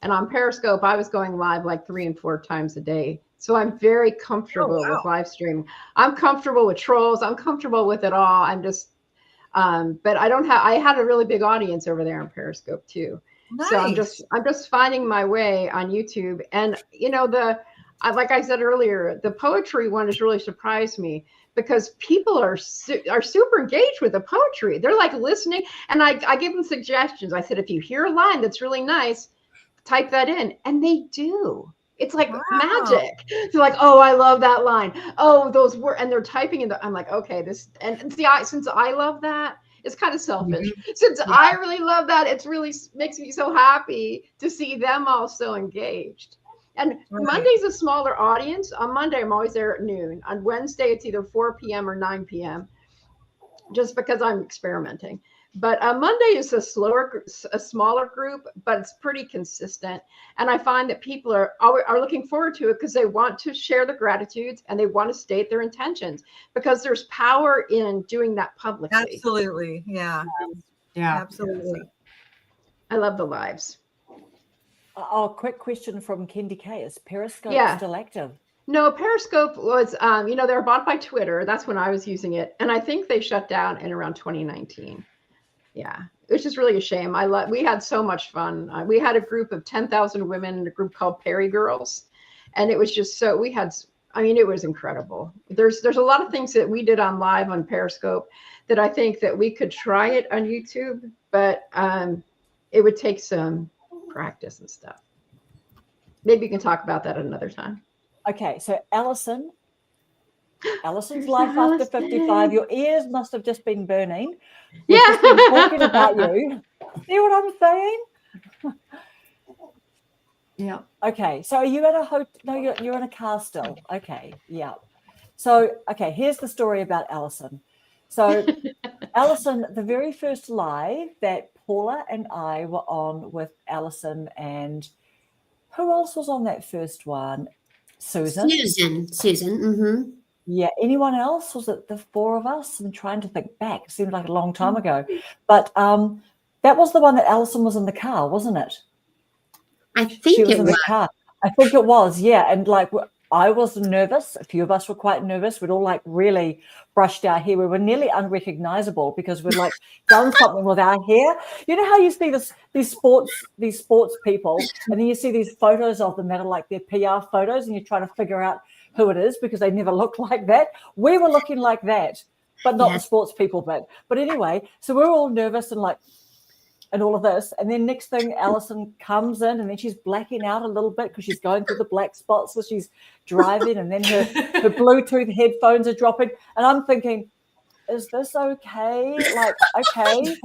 and on Periscope I was going live like 3 and 4 times a day. So I'm very comfortable with live streaming. I'm comfortable with trolls. I'm comfortable with it all. I'm just, but I had a really big audience over there on Periscope too. Nice. So I'm just finding my way on YouTube, and like I said earlier, the poetry one has really surprised me because people are super engaged with the poetry. They're like listening, and I give them suggestions. I said, if you hear a line that's really nice, type that in, and they do. It's like magic. They're like, oh, I love that line. Oh, those were, and they're typing in I'm like, okay, this, and see, since I love that, it's kind of selfish. Since I really love that, it's really makes me so happy to see them all so engaged. And Monday's a smaller audience. On Monday, I'm always there at noon. On Wednesday, it's either 4 p.m. or 9 p.m. just because I'm experimenting. But Monday is a smaller group, but it's pretty consistent. And I find that people are looking forward to it because they want to share their gratitudes and they want to state their intentions because there's power in doing that publicly. Absolutely. Yeah. Yeah. Absolutely. I love the lives. Oh, quick question from Kendi K. Is Periscope still active? No, Periscope was, they were bought by Twitter. That's when I was using it. And I think they shut down in around 2019. Yeah, which is really a shame. We had so much fun. We had a group of 10,000 women in a group called Perry Girls. And it was just it was incredible. There's a lot of things that we did on live on Periscope that I think that we could try it on YouTube, but it would take some practice and stuff. Maybe you can talk about that another time. Okay, so Allison's life after 55. Your ears must have just been burning. We've just been talking about you. See what I'm saying? Yeah. Okay, so are you at a hotel? No, you're in a car still. Okay, yeah. So, okay, here's the story about Allison. So, Allison, the very first live that Paula and I were on with Allison, and who else was on that first one? Susan. Mm-hmm. Yeah. Anyone else? Was it the 4 of us? I'm trying to think back. It seemed like a long time ago. But that was the one that Allison was in the car, wasn't it? I think She was it in was. the car. I think it was, yeah. And like I was nervous. A few of us were quite nervous. We'd all like really brushed our hair. We were nearly unrecognizable because we'd like done something with our hair. You know how you see these sports people, and then you see these photos of them that are like their PR photos, and you're trying to figure out who it is because they never look like that. We were looking like that, but not the sports people bit. But anyway, so we're all nervous and like, and all of this. And then next thing, Allison comes in, and then she's blacking out a little bit because she's going through the black spots as she's driving, and then her Bluetooth headphones are dropping. And I'm thinking, is this okay? Like, okay,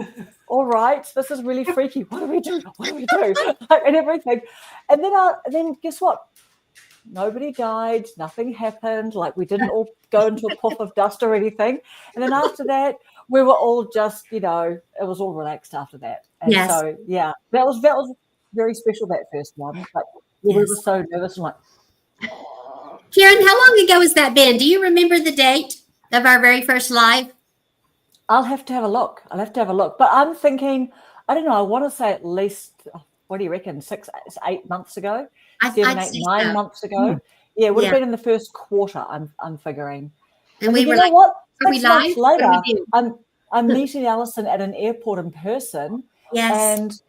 all right, this is really freaky. What do we do? Like, and everything. And then guess what? Nobody died. Nothing happened. Like we didn't all go into a puff of dust or anything. And then after that, we were all just, it was all relaxed after that. And Yes. so, yeah, that was very special, that first one. But we were Yes. so nervous and like, Karen, how long ago has that been? Do you remember the date of our very first live? I'll have to have a look. But I'm thinking, I don't know, I want to say at least, what do you reckon, 6, 8 months ago? 7, I'd 8, say 9 so. months ago. Yeah, it would have Yeah. been in the first quarter, I'm figuring. And we you were know like, what? are we 6 months live? What do later, we do? I'm meeting Alison at an airport in person, Yes. and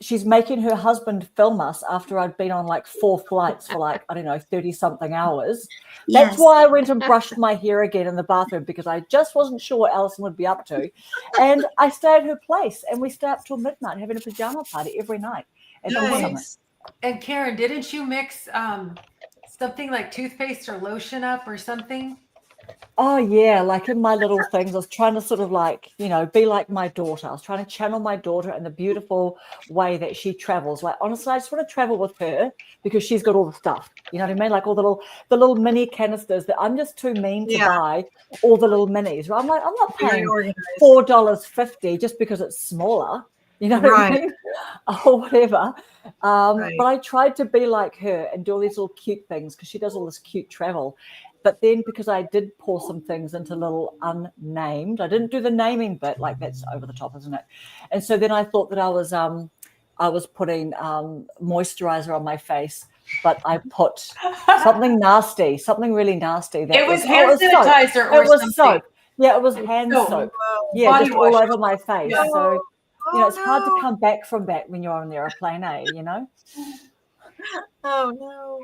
she's making her husband film us after I'd been on like 4 flights for like, I don't know, 30 something hours. That's Yes. why I went and brushed my hair again in the bathroom, because I just wasn't sure what Alison would be up to. And I stay at her place, and we stay up till midnight having a pajama party every night at the summit. Nice. And Karen, didn't you mix something like toothpaste or lotion up or something? Oh yeah, like in my little things, I was trying to sort of like, be like my daughter. I was trying to channel my daughter in the beautiful way that she travels. Like honestly, I just want to travel with her because she's got all the stuff. You know what I mean? Like all the little mini canisters that I'm just too mean to Yeah. buy all the little minis. Right? I'm like, I'm not Very paying organized. $4.50 just because it's smaller. You know what I Right. mean? Or whatever. Right. But I tried to be like her and do all these little cute things because she does all this cute travel. But then because I did pour some things into little unnamed, I didn't do the naming bit, like that's over the top, isn't it? And so then I thought that I was putting moisturizer on my face, but I put something nasty, something really nasty. That It was soap. hand sanitizer or It was something. soap. Yeah, it was hand Soap. soap. Wow. Yeah, Body just all wash. over my face. Yeah. So, it's hard to no. come back from that when you're on the airplane, Oh no.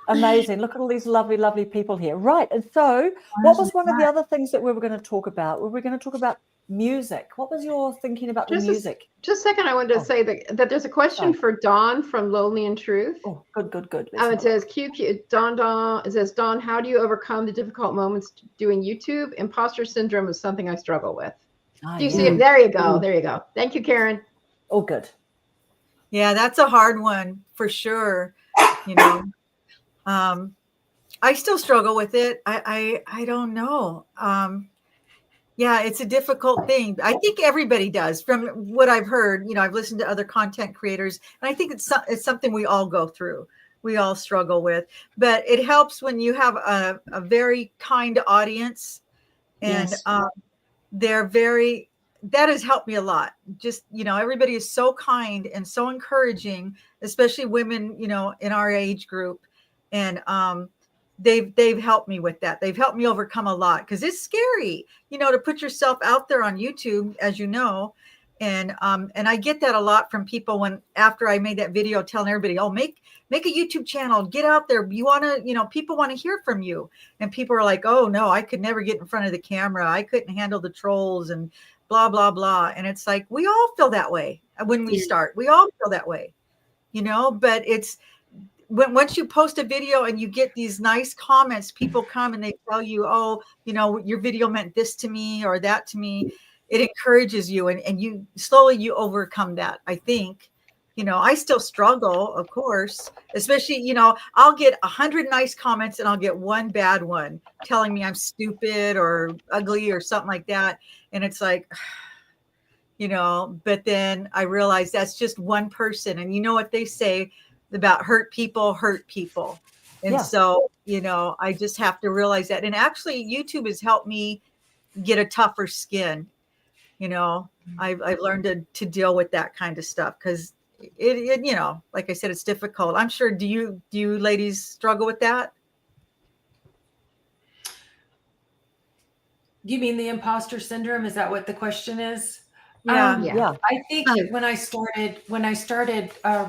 Amazing. Look at all these lovely, lovely people here. Right. And so what was one of the other things that we were going to talk about? We were going to talk about music. What was your thinking about the Just music? Just a second, I wanted to Oh. say that there's a question Oh. for Dawn from Lonely in Truth. Oh, good. Let's It have a look. says, Dawn, it says, Dawn, how do you overcome the difficult moments doing YouTube? Imposter syndrome is something I struggle with. Ah, Do you yeah. see it? There you go. Mm. There you go. Thank you, Karen. Oh, good. Yeah, that's a hard one for sure. I still struggle with it. I don't know. Yeah, it's a difficult thing. I think everybody does. From what I've heard, I've listened to other content creators, and I think it's something we all go through. We all struggle with, but it helps when you have a very kind audience, and Yes. that has helped me a lot. Just, everybody is so kind and so encouraging, especially women, in our age group. And they've helped me with that. They've helped me overcome a lot, because it's scary, to put yourself out there on YouTube, as you know. And I get that a lot from people after I made that video telling everybody, oh, make a YouTube channel, get out there. You want to, people want to hear from you. And people are like, oh no, I could never get in front of the camera. I couldn't handle the trolls and blah, blah, blah. And it's like, we all feel that way when we start. We all feel that way, but it's once you post a video and you get these nice comments, people come and they tell you, oh, your video meant this to me or that to me. It encourages you, and you slowly overcome that. I think, I still struggle, of course, especially, I'll get 100 nice comments and I'll get one bad one telling me I'm stupid or ugly or something like that. And it's like, but then I realize that's just one person. And you know what they say about hurt people. And Yeah. so, I just have to realize that. And actually, YouTube has helped me get a tougher skin. I've learned to deal with that kind of stuff, because it like I said, it's difficult. I'm sure. Do you ladies struggle with that? You mean the imposter syndrome? Is that what the question is? Yeah. Yeah. I think Oh. when I started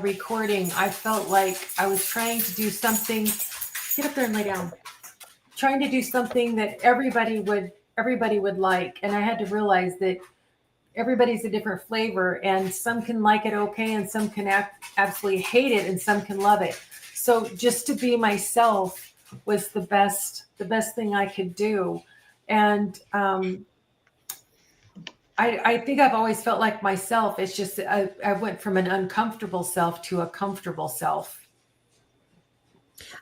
recording, I felt like I was trying to do something. Get up there and lay down. Trying to do something that everybody would like, and I had to realize that everybody's a different flavor, and some can like it okay, and some can absolutely hate it, and some can love it. So just to be myself was the best thing I could do, and I think I've always felt like myself. It's just I went from an uncomfortable self to a comfortable self.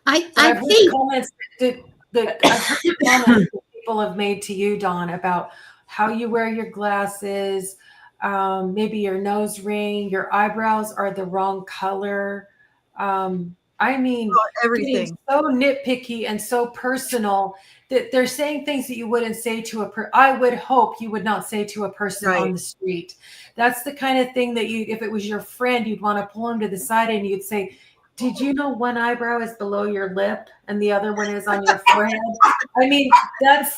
I I've heard think comments I've heard comments that people have made to you, Dawn, about how you wear your glasses, maybe your nose ring, your eyebrows are the wrong color. I mean, getting Everything. so nitpicky and so personal that they're saying things that you wouldn't say to I would hope you would not say to a person Right. on the street. That's the kind of thing that if it was your friend, you'd want to pull him to the side and you'd say, did you know one eyebrow is below your lip and the other one is on your forehead? I mean, that's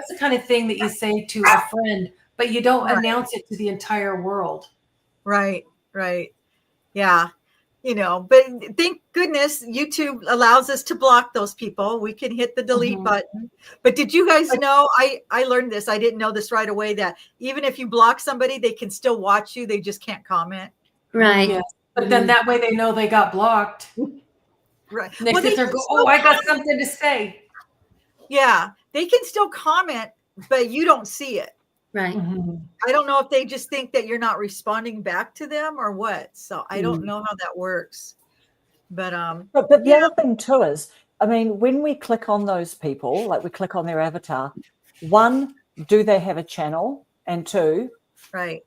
the kind of thing that you say to a friend, but you don't announce it to the entire world. Right. Yeah. But thank goodness YouTube allows us to block those people. We can hit the delete button. But did you guys know, I learned this. I didn't know this right away, that even if you block somebody, they can still watch you. They just can't comment. right. Yes. But then that way they know they got blocked. Right. They Well, sit there and go, oh, I got something to say. Yeah. They can still comment, but you don't see it. Right. I don't know if they just think that you're not responding back to them or what. So I don't know how that works. But the other thing too is, I mean, when we click on those people, like we click on their avatar, one, do they have a channel? And two, right.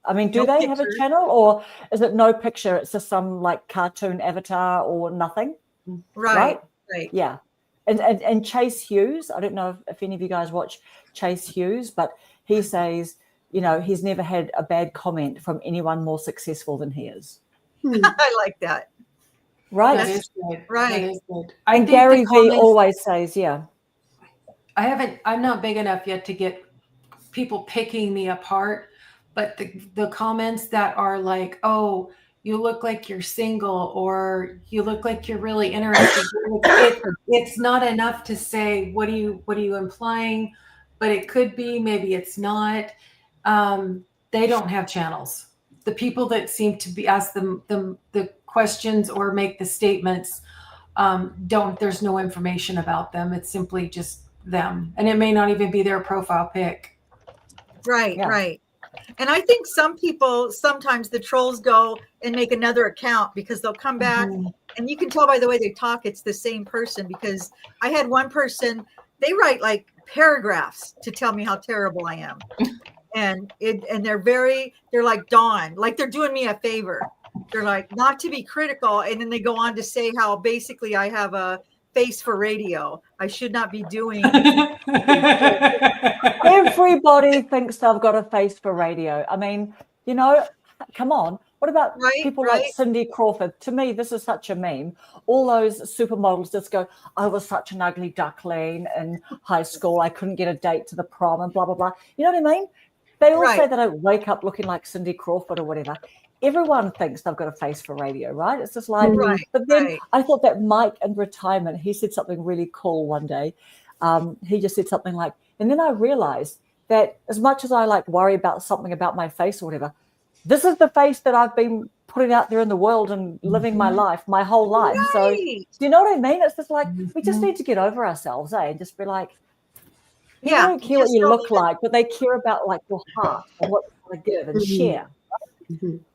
I mean, do No they have a picture. channel, or is it no picture? It's just some like cartoon avatar or nothing. Right. Yeah. And Chase Hughes, I don't know if any of you guys watch Chase Hughes, but he says, he's never had a bad comment from anyone more successful than he is. I like that. Right. That is good. Right. That is good. And Gary Vee always says, I'm not big enough yet to get people picking me apart, but the comments that are like, oh, you look like you're single, or you look like you're really interested. It's not enough to say, what are you implying? But it could be, maybe it's not. They don't have channels. The people that seem to be ask the questions or make the statements there's no information about them. It's simply just them. And it may not even be their profile pic. Right. Yeah. Right. And I think some people, sometimes the trolls go and make another account because they'll come back and you can tell by the way they talk, it's the same person. Because I had one person, they write like paragraphs to tell me how terrible I am. And they're like Dawn, like they're doing me a favor. They're like, not to be critical. And then they go on to say how basically I have a face for radio. I should not be doing. everybody thinks they've got a face for radio. I mean, come on. What about people like Cindy Crawford? To me, this is such a meme. All those supermodels just go, I was such an ugly duckling in high school. I couldn't get a date to the prom and blah, blah, blah. You know what I mean? They all say that I wake up looking like Cindy Crawford or whatever. Everyone thinks they've got a face for radio, right? It's just like, but then I thought that Mike in retirement, he said something really cool one day. He just said something like, and then I realized that as much as I like worry about something about my face or whatever, this is the face that I've been putting out there in the world and living my life, my whole life. Right. So do you know what I mean? It's just like, we just need to get over ourselves, and just be like, people don't care what you look like, but they care about like your heart and what you want to give and share.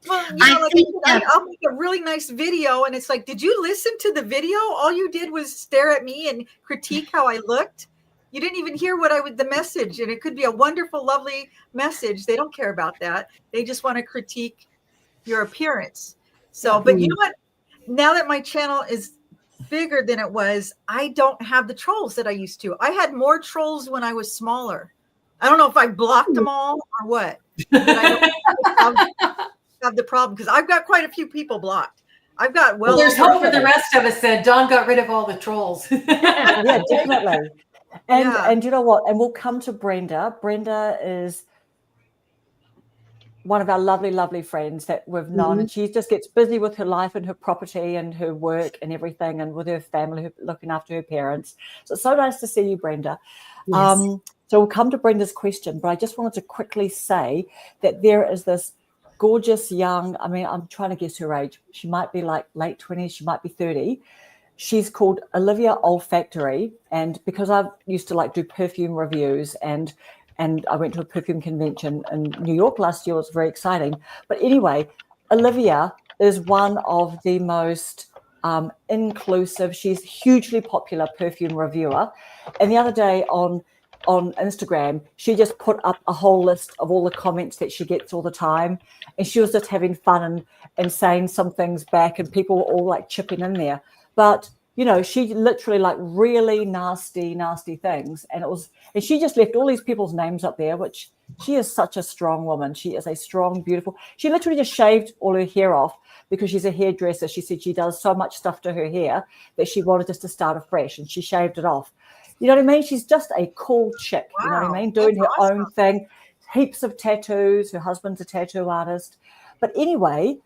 Well, I'll make a really nice video and it's like, did you listen to the video? All you did was stare at me and critique how I looked. You didn't even hear the message, and it could be a wonderful, lovely message. They don't care about that. They just want to critique your appearance. So, but you know what? Now that my channel is bigger than it was, I don't have the trolls that I used to. I had more trolls when I was smaller. I don't know if I blocked them all or what. But I don't have the problem because I've got quite a few people blocked. I've got there's hope for the rest of us. Said Dawn got rid of all the trolls. Yeah, definitely. And you know what? And we'll come to Brenda. Brenda is one of our lovely, lovely friends that we've known, and she just gets busy with her life and her property and her work and everything, and with her family, looking after her parents. So it's so nice to see you, Brenda. Yes. So we'll come to Brenda's question, but I just wanted to quickly say that there is this gorgeous young, I mean, I'm trying to guess her age. She might be like late 20s, she might be 30. She's called Olivia Olfactory, and because I used to like do perfume reviews and I went to a perfume convention in New York last year, it was very exciting. But anyway, Olivia is one of the most inclusive. She's hugely popular perfume reviewer. And the other day on Instagram, she just put up a whole list of all the comments that she gets all the time. And she was just having fun and saying some things back, and people were all like chipping in there. But, you know, she literally like really nasty things. And she just left all these people's names up there, which she is such a strong woman. She is a strong, beautiful. She literally just shaved all her hair off because she's a hairdresser. She said she does so much stuff to her hair that she wanted just to start afresh, and she shaved it off. You know what I mean? She's just a cool chick. Wow, you know what I mean? Doing her that's awesome. own thing. Heaps of tattoos. Her husband's a tattoo artist. But anyway,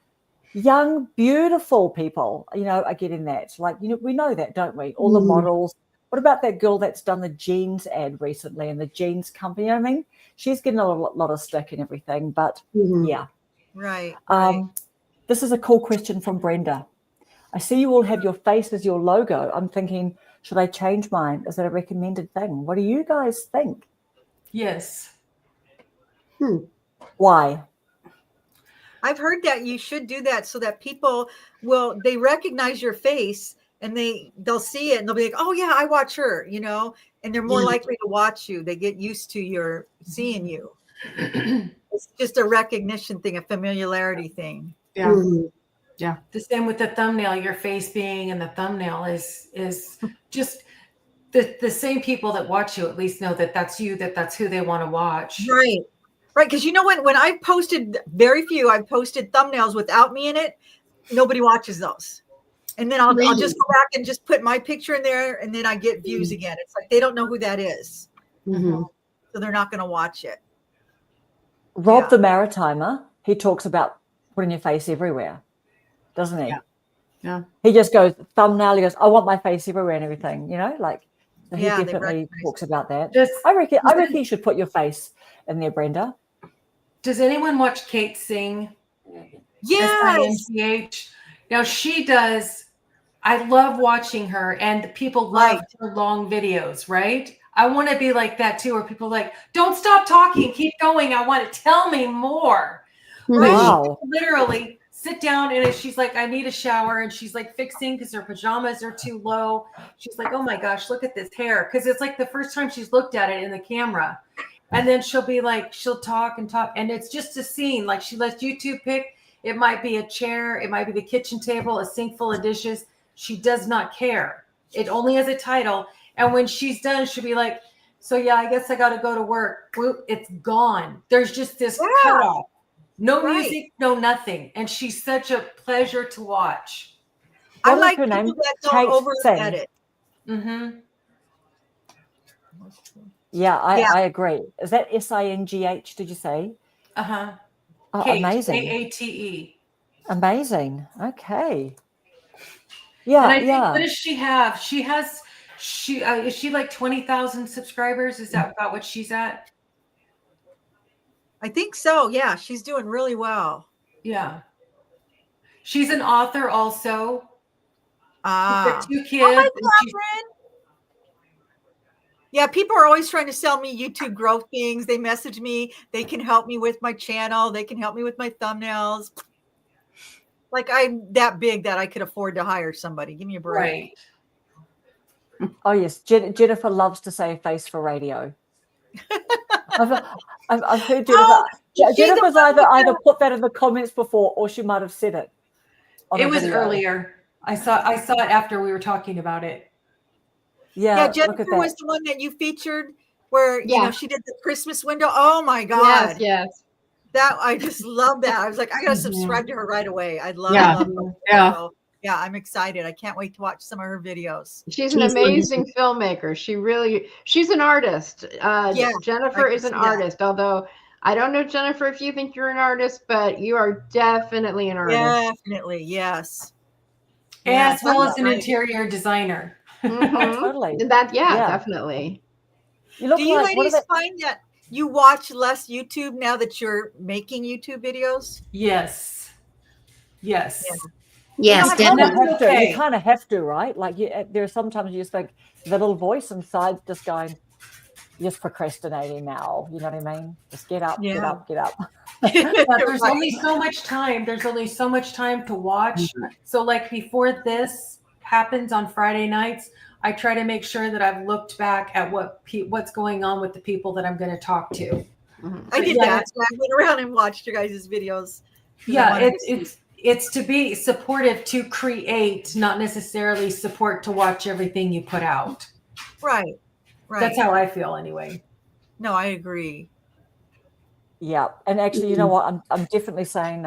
young, beautiful people, you know, are getting that. Like, you know, we know that, don't we? All the models. What about that girl that's done the jeans ad recently in the jeans company? You know what I mean? She's getting a lot of stick and everything. But yeah. Right. This is a cool question from Brenda. I see you all have your face as your logo. I'm thinking, should I change mine? Is it a recommended thing? What do you guys think? Yes. Why? I've heard that you should do that so that people they recognize your face and they'll see it and they'll be like, oh yeah, I watch her, you know, and they're more likely to watch you. They get used to your seeing you. It's just a recognition thing, a familiarity thing. Yeah. Yeah. The same with the thumbnail. Your face being in the thumbnail is just the same people that watch you at least know that that's you, that's who they want to watch. Right. Right. Because you know when I posted I've posted thumbnails without me in it, nobody watches those. And then I'll just go back and just put my picture in there, and then I get views again. It's like they don't know who that is. So they're not going to watch it. Rob the Maritimer, he talks about putting your face everywhere, doesn't he? Yeah. He just goes, thumbnail, he goes, I want my face everywhere and everything, you know, like so he Yeah, they definitely recognize talks about that. Does I reckon you should put your face in there, Brenda. Does anyone watch Kate Singh? Yes. SINCH? Now she does. I love watching her, and people love her long videos, right? I want to be like that too, where people are like, don't stop talking, keep going. I want to tell me more. Wow. She literally sit down, and she's like, I need a shower, and she's like fixing because her pajamas are too low. She's like, oh my gosh, look at this hair, because it's like the first time she's looked at it in the camera. And then she'll be like, she'll talk, and it's just a scene. Like she lets YouTube pick. It might be a chair, it might be the kitchen table, a sink full of dishes. She does not care. It only has a title. And when she's done, she'll be like, so yeah, I guess I got to go to work. Whoop, it's gone. There's just this cutoff. No music, no nothing. And she's such a pleasure to watch. I What is like her people name? that don't Kate over Singh. edit. Yeah, I agree. Is that SINGH, did you say? Uh-huh. Oh, Kate, amazing. AATE. Amazing. Okay. Yeah, And I think, yeah. what does she have? Is she like 20,000 subscribers? Is that about what she's at? I think so. Yeah, she's doing really well. Yeah. She's an author also. She's got 2 kids. Oh, hi, and she's- Catherine. Yeah, people are always trying to sell me YouTube growth things. They message me. They can help me with my channel. They can help me with my thumbnails. Like I'm that big that I could afford to hire somebody. Give me a break. Right. Oh yes, Jennifer loves to say face for radio. I've heard Jennifer. Oh, she's the Jennifer's one with either put that in the comments before, or she might have said it. on It a was video. earlier. I saw it after we were talking about it. Yeah, Yeah, look at Jennifer that. was the one that you featured where you Yeah. know she did the Christmas window. Oh my God. Yes. That I just love that. I was like, I gotta Mhm. subscribe to her right away. I love Yeah. love her. Yeah. So, yeah, I'm excited. I can't wait to watch some of her videos. She's an She's amazing filmmaker. She's an artist. Yeah, Jennifer I is an can see that. artist, although I don't know, Jennifer, if you think you're an artist, but you are definitely an artist. Definitely, yes. As Yes, well I'm as an excited. interior designer. Mhm. Totally. And that, yeah, Yeah. definitely. You look Do you like what are ladies find that you watch less YouTube now that you're making YouTube videos? Yes. Yes. Yeah. Yes, You definitely. kind of have to. Okay. You kind of have to, right? Like there are sometimes you just think the little voice inside just going, You're just procrastinating now. You know what I mean? Just get up, get Yeah. up, get up. But there's Right. only so much time. There's only so much time to watch. So like before this happens on Friday nights, I try to make sure that I've looked back at what's going on with the people that I'm going to talk to. I did Yeah, that. I went around and watched your guys' videos. 'Cause I Yeah, wanted to see. it's to be supportive, to create, not necessarily support to watch everything you put out. Right. Right. That's how I feel anyway. No, I agree. Yeah. And actually, you know what? I'm definitely saying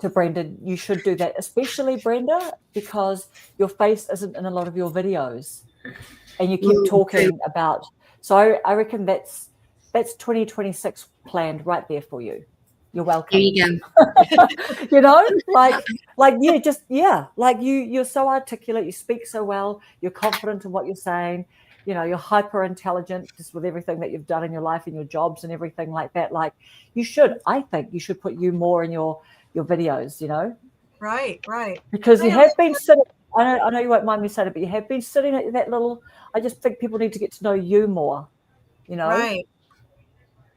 to Brenda, you should do that, especially Brenda, because your face isn't in a lot of your videos. And you keep talking about, so I reckon that's 2026 planned right there for you. You're welcome. There you go. You know, like you're so articulate, you speak so well, you're confident in what you're saying, you know, you're hyper intelligent just with everything that you've done in your life and your jobs and everything like that. Like I think you should put you more in your videos, you know, Right. Right. because you have been sitting, I know you won't mind me saying it, but you have been sitting at that little, I just think people need to get to know you more, you know. Right.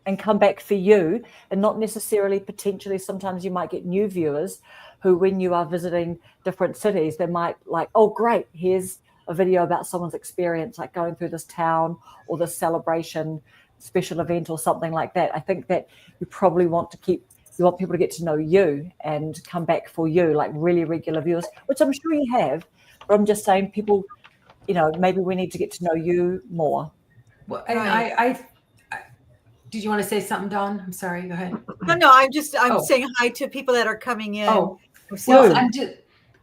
And come back for you, and not necessarily potentially sometimes you might get new viewers who, when you are visiting different cities, they might like, oh great, here's a video about someone's experience like going through this town or this celebration special event or something like that. I think that you probably want people to get to know you and come back for you, like really regular viewers, which I'm sure you have, but I'm just saying people, you know, maybe we need to get to know you more. Well, and Right. I did you want to say something, Dawn? I'm sorry. Go ahead. No, I'm Oh. saying hi to people that are coming in. Oh, well, I'm just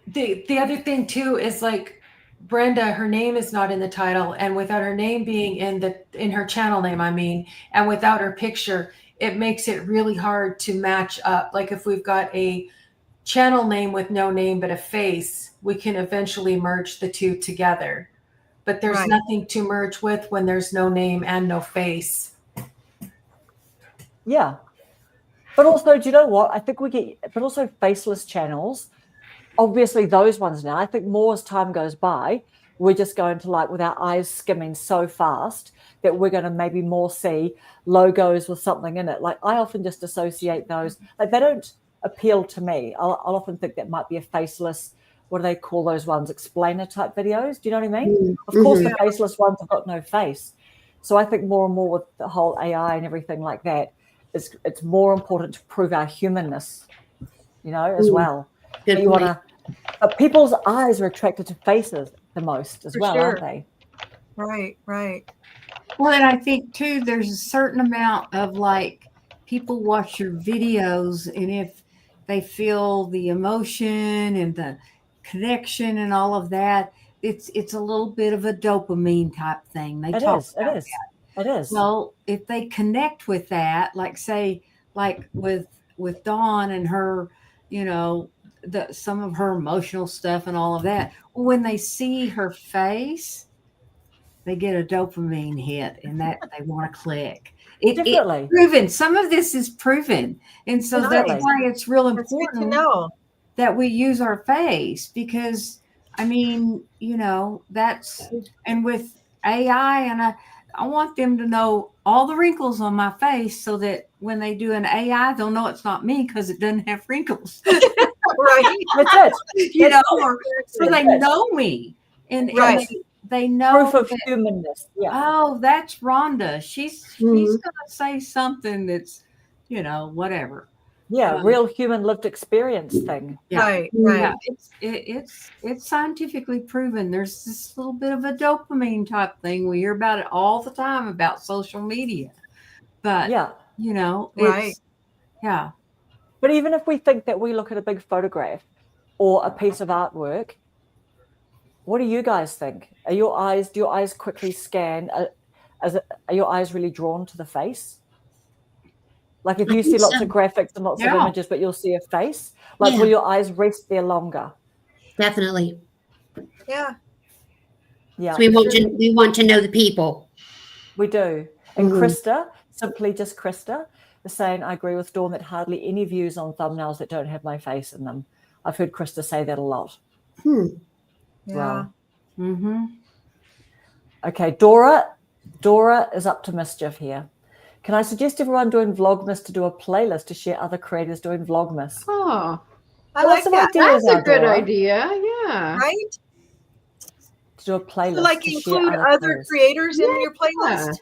the other thing too is like Brenda, her name is not in the title, and without her name being in her channel name, I mean, and without her picture, it makes it really hard to match up. Like if we've got a channel name with no name but a face, we can eventually merge the two together. But there's Right. nothing to merge with when there's no name and no face. Yeah. But also, do you know what? I think but also faceless channels, obviously those ones now, I think more as time goes by, we're just going to like, with our eyes skimming so fast that we're going to maybe more see logos with something in it. Like I often just associate those, like they don't appeal to me. I'll often think that might be a faceless, what do they call those ones? Explainer type videos. Do you know what I mean? Of course, the faceless ones have got no face. So I think more and more with the whole AI and everything like that, it's more important to prove our humanness, you know, as well. Good You point. want to, people's eyes are attracted to faces the most as For well, sure. aren't they? Right. Right. Well, and I think too, there's a certain amount of like people watch your videos, and if they feel the emotion and the connection and all of that, it's a little bit of a dopamine type thing. They It talk is. about It is. It is. Well, if they connect with that, like say, like with Dawn and her, you know, some of her emotional stuff and all of that, when they see her face, they get a dopamine hit, and that they want to click. It's Definitely. proven. Some of this is proven, and so that's Definitely. why it's real That's good to important know. that we use our face, because I mean, you know, that's, and with AI, and I want them to know all the wrinkles on my face so that when they do an AI, they'll know it's not me because it doesn't have wrinkles. Right. That's it. You know, That's or so they Yes. know me, and Right. they know Proof of that, humanness. Yeah. oh, that's Rhonda. She's Mhm. gonna say something that's, you know, whatever. Yeah. Um, Real human lived experience thing. Yeah. Right. Right. Yeah, it's scientifically proven. There's this little bit of a dopamine type thing. We hear about it all the time about social media, but Yeah. you know, Right. yeah, But even if we think that we look at a big photograph or a piece of artwork, what do you guys think? Do your eyes quickly scan? Are your eyes really drawn to the face? Like if I you see think lots so. of graphics and lots of Yeah. images, but you'll see a face, like Yeah. will your eyes rest there longer? Definitely. Yeah. Yeah, So we want to know the people. we do. And Mhm. Krista, simply just Krista, is saying, I agree with Dawn that hardly any views on thumbnails that don't have my face in them. I've heard Krista say that a lot. Hmm. Yeah. Wow. mm-hmm. Okay, Dora, Dora is up to mischief here. Can I suggest everyone doing Vlogmas to do a playlist to share other creators doing Vlogmas? Oh, I like Lots of that. ideas that's a out, good Dora, idea. Yeah. Right? to do a playlist So, like, to include share other creators in your playlist.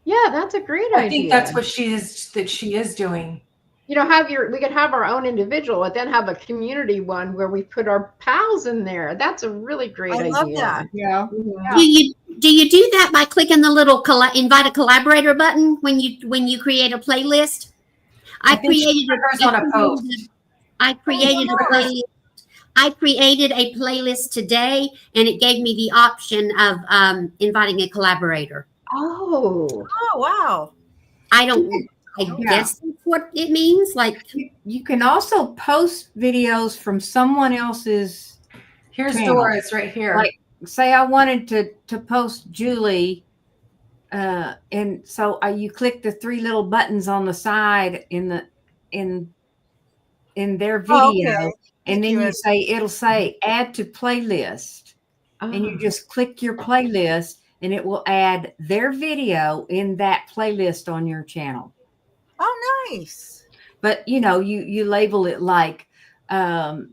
Yeah, that's a great idea. I think that's what she is doing. we could have our own individual, but then have a community one where we put our pals in there. That's a really great I idea. love that. Yeah. Mhm. Do you do that by clicking the little invite a collaborator button when you create a playlist? I think she put hers on a post. I created a playlist. I created a playlist today, and it gave me the option of inviting a collaborator. Oh, Oh, wow. I Yeah. guess that's what it means. Like, You can also post videos from someone else's. Here's Channel. Dora's right here. Like, say I wanted to post Julie, and so you click the three little buttons on the side in their video, Oh, okay. and then it'll say add to playlist, and you oh. just click your playlist, and it will add their video in that playlist on your channel. Oh, nice. But you label it like my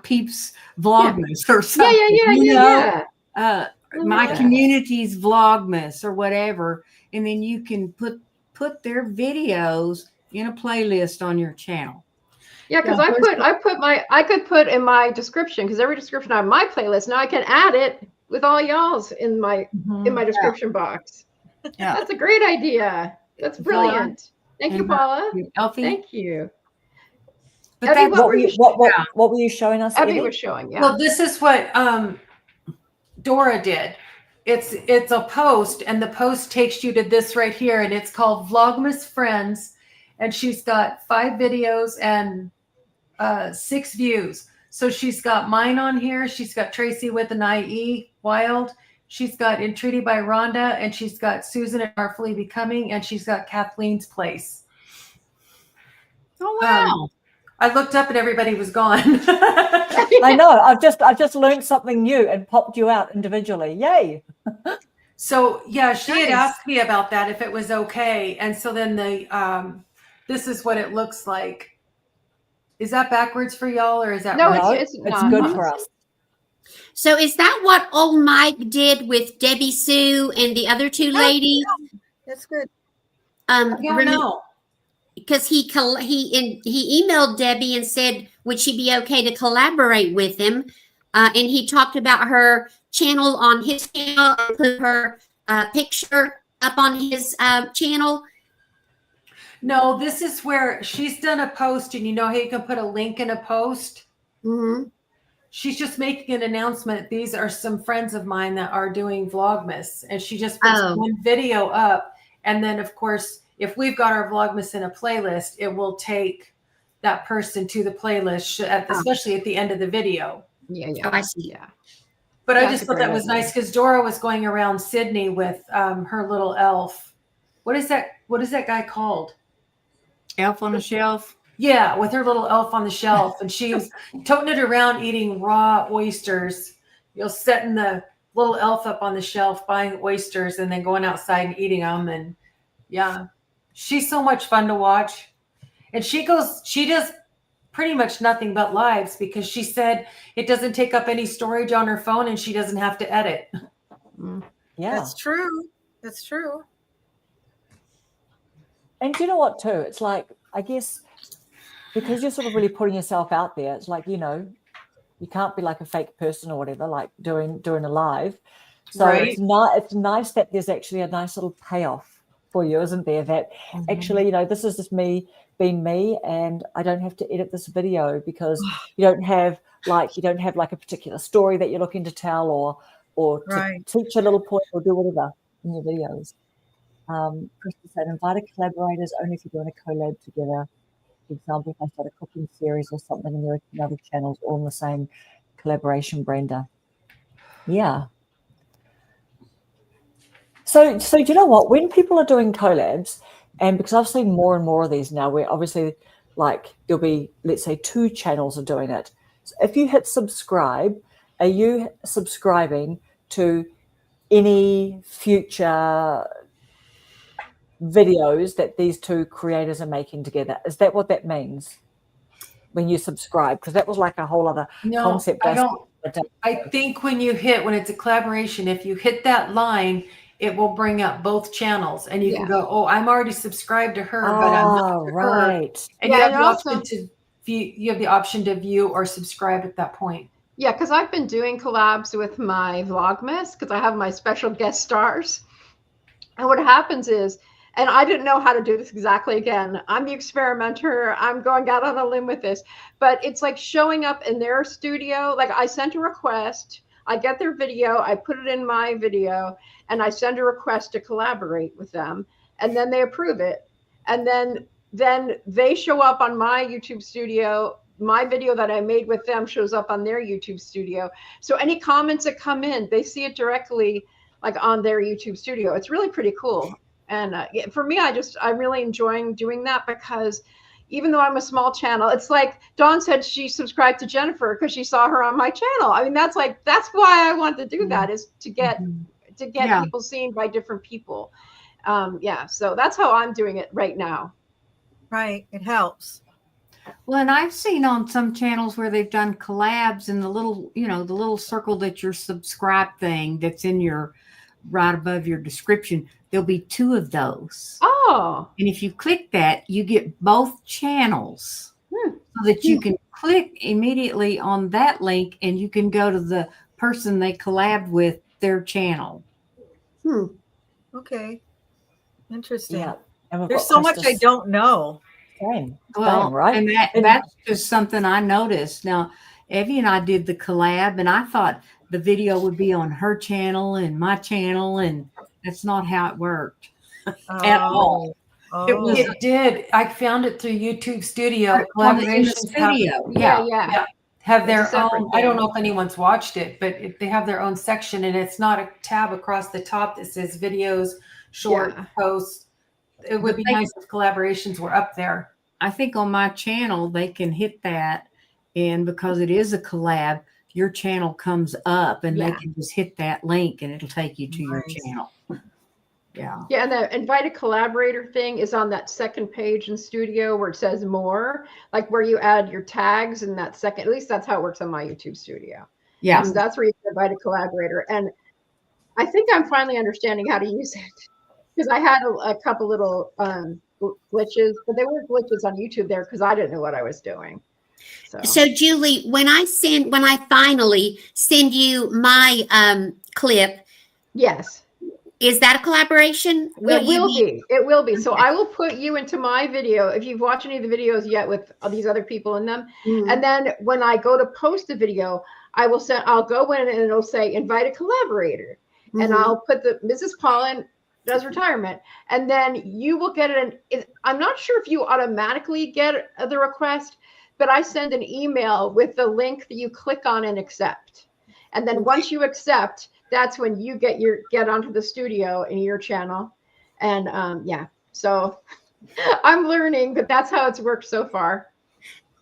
peeps Vlogmas or something. Yeah. My Yeah. community's Vlogmas or whatever, and then you can put their videos in a playlist on your channel. Yeah, because I could put in my description, because every description I have my playlist. Now I can add it with all y'all's in my description box. Yeah. That's a great idea. That's brilliant. Thank you, And, Paula. Elfie, Thank you. but Abby, that's what were you? what were you showing us, Abby Evie? was showing. Yeah. Well, this is what Dora did. It's a post, and the post takes you to this right here, and it's called Vlogmas Friends, and she's got 5 videos and 6 views. So she's got mine on here. She's got Tracy with an IE Wild. She's got Entreaty by Rhonda, and she's got Susan at Artfully Becoming, and she's got Kathleen's Place. oh wow. I looked up and everybody was gone. I know. I've just learned something new and popped you out individually. Yay! So yeah, she had Nice. asked me about that if it was okay, and so then this is what it looks like. Is that backwards for y'all, or is that No, right? No, it's it's not. good for us. so is that what old Mike did with Debbie Sue and the other two ladies? That's good. I don't know. Because he emailed Debbie and said, would she be okay to collaborate with him? And he talked about her channel on his channel and put her picture up on his channel. No, this is where she's done a post, and you know how you can put a link in a post. Mm-hmm. She's just making an announcement. These are some friends of mine that are doing Vlogmas, and she just puts one video up, and then of course, if we've got our Vlogmas in a playlist, it will take that person to the playlist, especially at the end of the video. Yeah. Oh, I see. Yeah. But I That's just a thought great that was idea. nice because Dora was going around Sydney with her little elf. What is that? What is that guy called? Elf on the Shelf. Yeah, with her little elf on the shelf, and she was toting it around eating raw oysters. Setting the little elf up on the shelf, buying oysters, and then going outside and eating them. And yeah, she's so much fun to watch. And she does pretty much nothing but lives because she said it doesn't take up any storage on her phone, and she doesn't have to edit. Yeah. That's true. That's true. And do you know what too? It's like, I guess, because you're sort of really putting yourself out there, it's like, you can't be like a fake person or whatever, like doing a live. So Right. it's nice that there's actually a nice little payoff for you, isn't there? That actually, this is just me being me, and I don't have to edit this video because you don't have like a particular story that you're looking to tell or to Right. teach a little point or do whatever in your videos. Kristen said, invite collaborators only if you're doing a collab together. For example, if I start a cooking series or something and there are other channels all in the same collaboration, Brenda. Yeah. So do you know what? When people are doing collabs, and because I've seen more and more of these now, where obviously like there'll be, let's say 2 channels are doing it. So if you hit subscribe, are you subscribing to any future videos that these two creators are making together. Is that what that means when you subscribe? Because that was like a whole other concept. I don't. I think when it's a collaboration, if you hit that line, it will bring up both channels, and you can go, "Oh, I'm already subscribed to her, but I'm not to her." And you have the option to view. You have the option to view or subscribe at that point. Yeah, because I've been doing collabs with my Vlogmas because I have my special guest stars. And what happens is, and I didn't know how to do this exactly. Again, I'm the experimenter. I'm going out on a limb with this, but it's like showing up in their studio. Like I sent a request, I get their video, I put it in my video, and I send a request to collaborate with them, and then they approve it. And then they show up on my YouTube studio. My video that I made with them shows up on their YouTube studio. So any comments that come in, they see it directly like on their YouTube studio. It's really pretty cool. And for me, I'm really enjoying doing that because even though I'm a small channel, it's like Dawn said she subscribed to Jennifer because she saw her on my channel. I mean, that's why I want to do that, is to get people seen by different people. So that's how I'm doing it right now. Right. It helps. Well, and I've seen on some channels where they've done collabs, and the little circle that your subscribe thing that's in your right above your description, there'll be 2 of those. Oh. And if you click that, you get both channels so that you can click immediately on that link and you can go to the person they collabed with, their channel. Okay. Interesting. Yeah. And there's so much I don't know. Well, right? And that's just something I noticed. Now, Evie and I did the collab, and I thought the video would be on her channel and my channel, and that's not how it worked at all. It did. I found it through YouTube Studio. Collaborations studio. Have their own. I don't know if anyone's watched it, but they have their own section, and it's not a tab across the top that says videos, short posts. It would be nice if collaborations were up there. I think on my channel they can hit that, and because it is a collab, your channel comes up, and they can just hit that link, and it'll take you to your channel. Yeah. Yeah, and the invited collaborator thing is on that second page in Studio where it says more, like where you add your tags in that second. At least that's how it works on my YouTube Studio. Yeah. So that's where you can invite a collaborator. And I think I'm finally understanding how to use it, because I had a couple little glitches, but they were glitches on YouTube there because I didn't know what I was doing. So Julie, when I finally send you my clip, yes, is that a collaboration? It will be. So I will put you into my video if you've watched any of the videos yet with these other people in them. And then when I go to post the video, I'll go in and it'll say invite a collaborator, and I'll put the Mrs. Paulin does retirement, and then you will get I'm not sure if you automatically get the request, but I send an email with the link that you click on and accept. And then once you accept, that's when you get onto the studio in your channel. And so I'm learning, but that's how it's worked so far.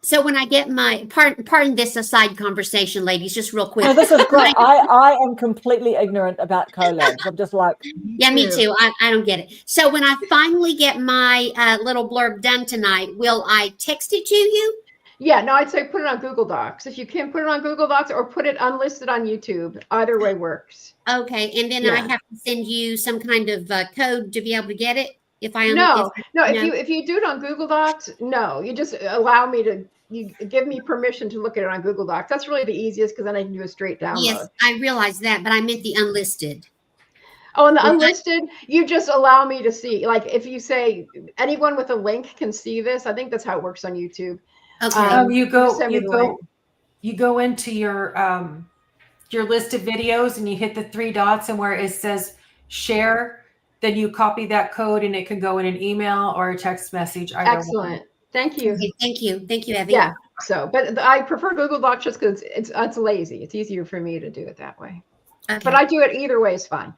So when I get my pardon this aside conversation, ladies, just real quick. No, this is great. I am completely ignorant about collabs. I'm just like, yeah, me too. I don't get it. So when I finally get my little blurb done tonight, will I text it to you? Yeah, no, I'd say put it on Google Docs. If you can put it on Google Docs or put it unlisted on YouTube, either way works. Okay, and then I have to send you some kind of code to be able to get it. If you do it on Google Docs, no, you just allow me to. You give me permission to look at it on Google Docs. That's really the easiest because then I can do a straight download. Yes, I realize that, but I meant the unlisted. Oh, and the unlisted, you just allow me to see. Like if you say anyone with a link can see this, I think that's how it works on YouTube. Okay. You go into your list of videos and you hit the 3 dots, and where it says share, then you copy that code and it can go in an email or a text message. Excellent. Thank you. Okay, thank you, Evie. Yeah. So, but I prefer Google Docs just because it's lazy. It's easier for me to do it that way. Okay. But I do it either way is fine.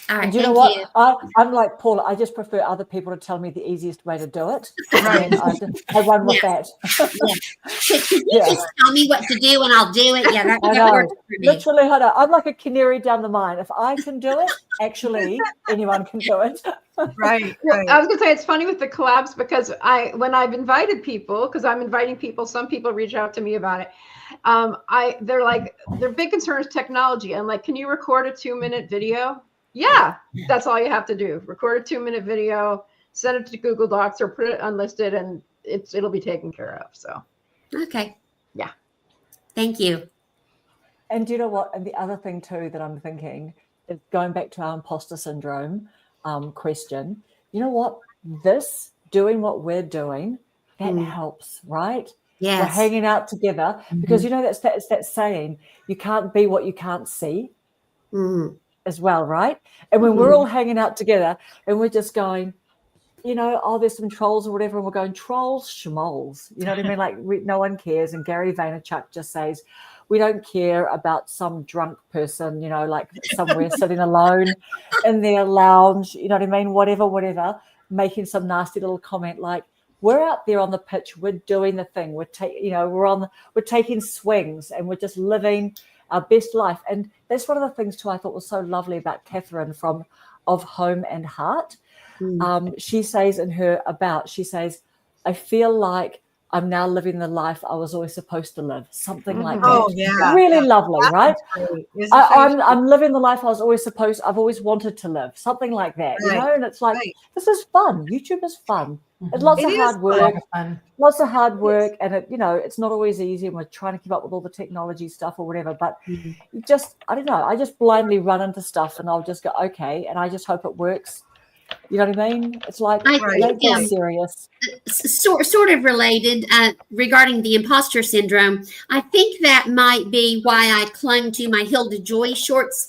All right. And you know Thank what? you. I'm like Paula. I just prefer other people to tell me the easiest way to do it. Right. And I run with that. Could you Yeah. just tell me what to do and I'll do it? Yeah, that I know. works for me. Literally, I'm like a canary down the mine. If I can do it, actually, anyone can do it. Right. Well, Right. I was gonna say it's funny with the collabs because when I've invited people, because I'm inviting people, some people reach out to me about it. They're like, their big concern is technology. I'm like, can you record a 2-minute video? Yeah, that's all you have to do. Record a 2-minute video, send it to Google Docs or put it unlisted, and it'll be taken care of. So Okay. Yeah. Thank you. And do you know what? And the other thing too that I'm thinking is going back to our imposter syndrome question. You know what? Doing what we're doing, that helps, right? We're Yes. hanging out together because you know it's that saying, you can't be what you can't see Mhm. as well, right? And when we're all hanging out together and we're just going, you know, oh, there's some trolls or whatever, and we're going, trolls, schmoles. You know what I mean? Like no one cares. And Gary Vaynerchuk just says, we don't care about some drunk person, you know, like somewhere sitting alone in their lounge, you know what I mean? Whatever, making some nasty little comment. Like, we're out there on the pitch, we're doing the thing, we're taking swings, and we're just living our best life. And that's one of the things too I thought was so lovely about Catherine from Of Home and Heart. She says in her she says, I feel like I'm now living the life I was always supposed to live. Something like that. Oh, yeah. Really Yeah. lovely, right? Great. Isn't I'm living the life I've always wanted to live. Something like that, you Right. know? And it's like, Right. this is fun. YouTube is fun. It's lots It of is hard fun. work. Fun. Lots of hard work, and it's not always easy, and we're trying to keep up with all the technology stuff or whatever, but you just, I don't know, I just blindly run into stuff and I'll just go, okay, and I just hope it works. You know what I mean? It's like, I don't think, get serious. sort of related regarding the imposter syndrome. I think that might be why I clung to my Hilda Joy shorts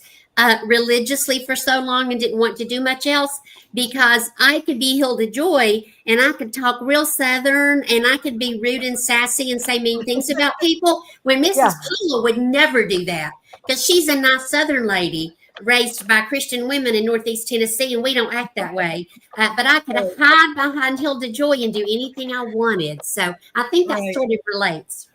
religiously for so long and didn't want to do much else, because I could be Hilda Joy and I could talk real Southern and I could be rude and sassy and say mean things about people, when Mrs. Yeah. Paula would never do that because she's a nice Southern lady raised by Christian women in Northeast Tennessee, and we don't act that way. But I could hide behind Hilda Joy and do anything I wanted. So I think that Right. sort of relates.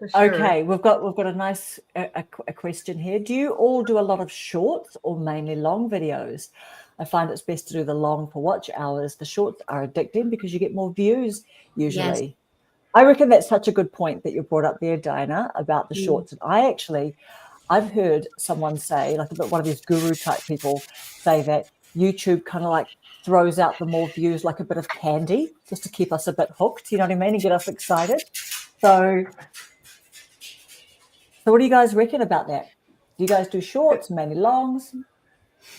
For sure. Okay, we've got a nice a question here. Do you all do a lot of shorts or mainly long videos? I find it's best to do the long for watch hours. The shorts are addicting because you get more views usually. Yes. I reckon that's such a good point that you brought up there, Diana, about the shorts. And I've heard someone say, like one of these guru type people say that YouTube kind of like throws out the more views like a bit of candy just to keep us a bit hooked, you know what I mean, and get us excited. So what do you guys reckon about that? Do you guys do shorts, mainly longs?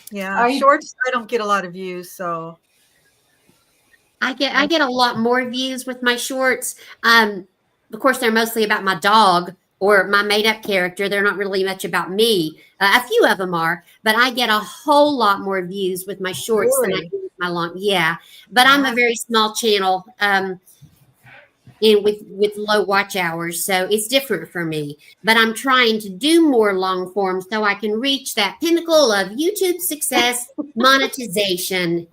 Yeah. Shorts, I don't get a lot of views, so. I get a lot more views with my shorts. Of course, they're mostly about my dog or my made-up character. They're not really much about me. A few of them are, but I get a whole lot more views with my shorts than I do with my long. Yeah, but I'm a very small channel, and with low watch hours, so it's different for me. But I'm trying to do more long form so I can reach that pinnacle of YouTube success, monetization,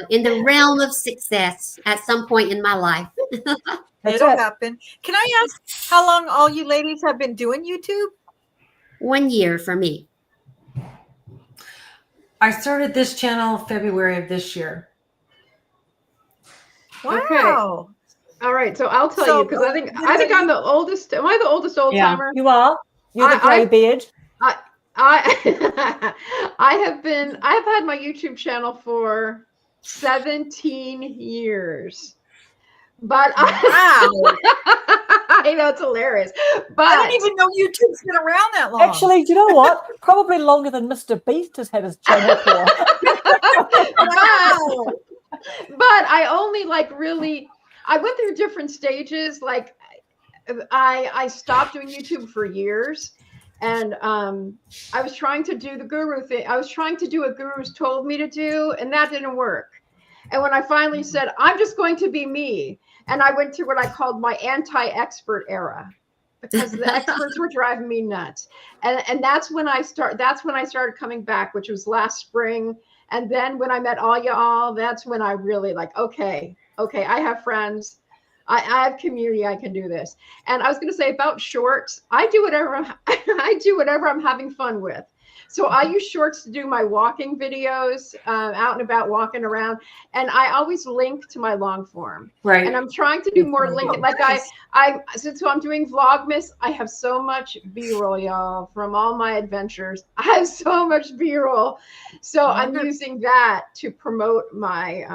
in the realm of success at some point in my life. It'll happen. Can I ask how long all you ladies have been doing YouTube? 1 year for me. I started this channel February of this year. Wow. All right, so I'll tell you, because I think I'm the oldest. Am I the oldest old timer? You are. You're the gray beard. I have had my YouTube channel for 17 years. But Wow. I know, it's hilarious. But I didn't even know YouTube's been around that long. Actually, do you know what? Probably longer than Mr. Beast has had his channel for. Wow. But I only I went through different stages. Like I stopped doing YouTube for years, and I was trying to do the guru thing. I was trying to do what gurus told me to do, and that didn't work. And when I finally said, I'm just going to be me, and I went through what I called my anti-expert era. because the experts were driving me nuts. And that's when I started coming back, which was last spring. And then when I met all y'all, that's when I really like, okay, I have friends. I have community. I can do this. And I was going to say about shorts, I do whatever I'm having fun with. So I use shorts to do my walking videos, out and about walking around. And I always link to my long form. Right. And I'm trying to do more linking. Like since I'm doing Vlogmas, I have so much B-roll, y'all, from all my adventures. I have so much B-roll. So I'm using that to promote my,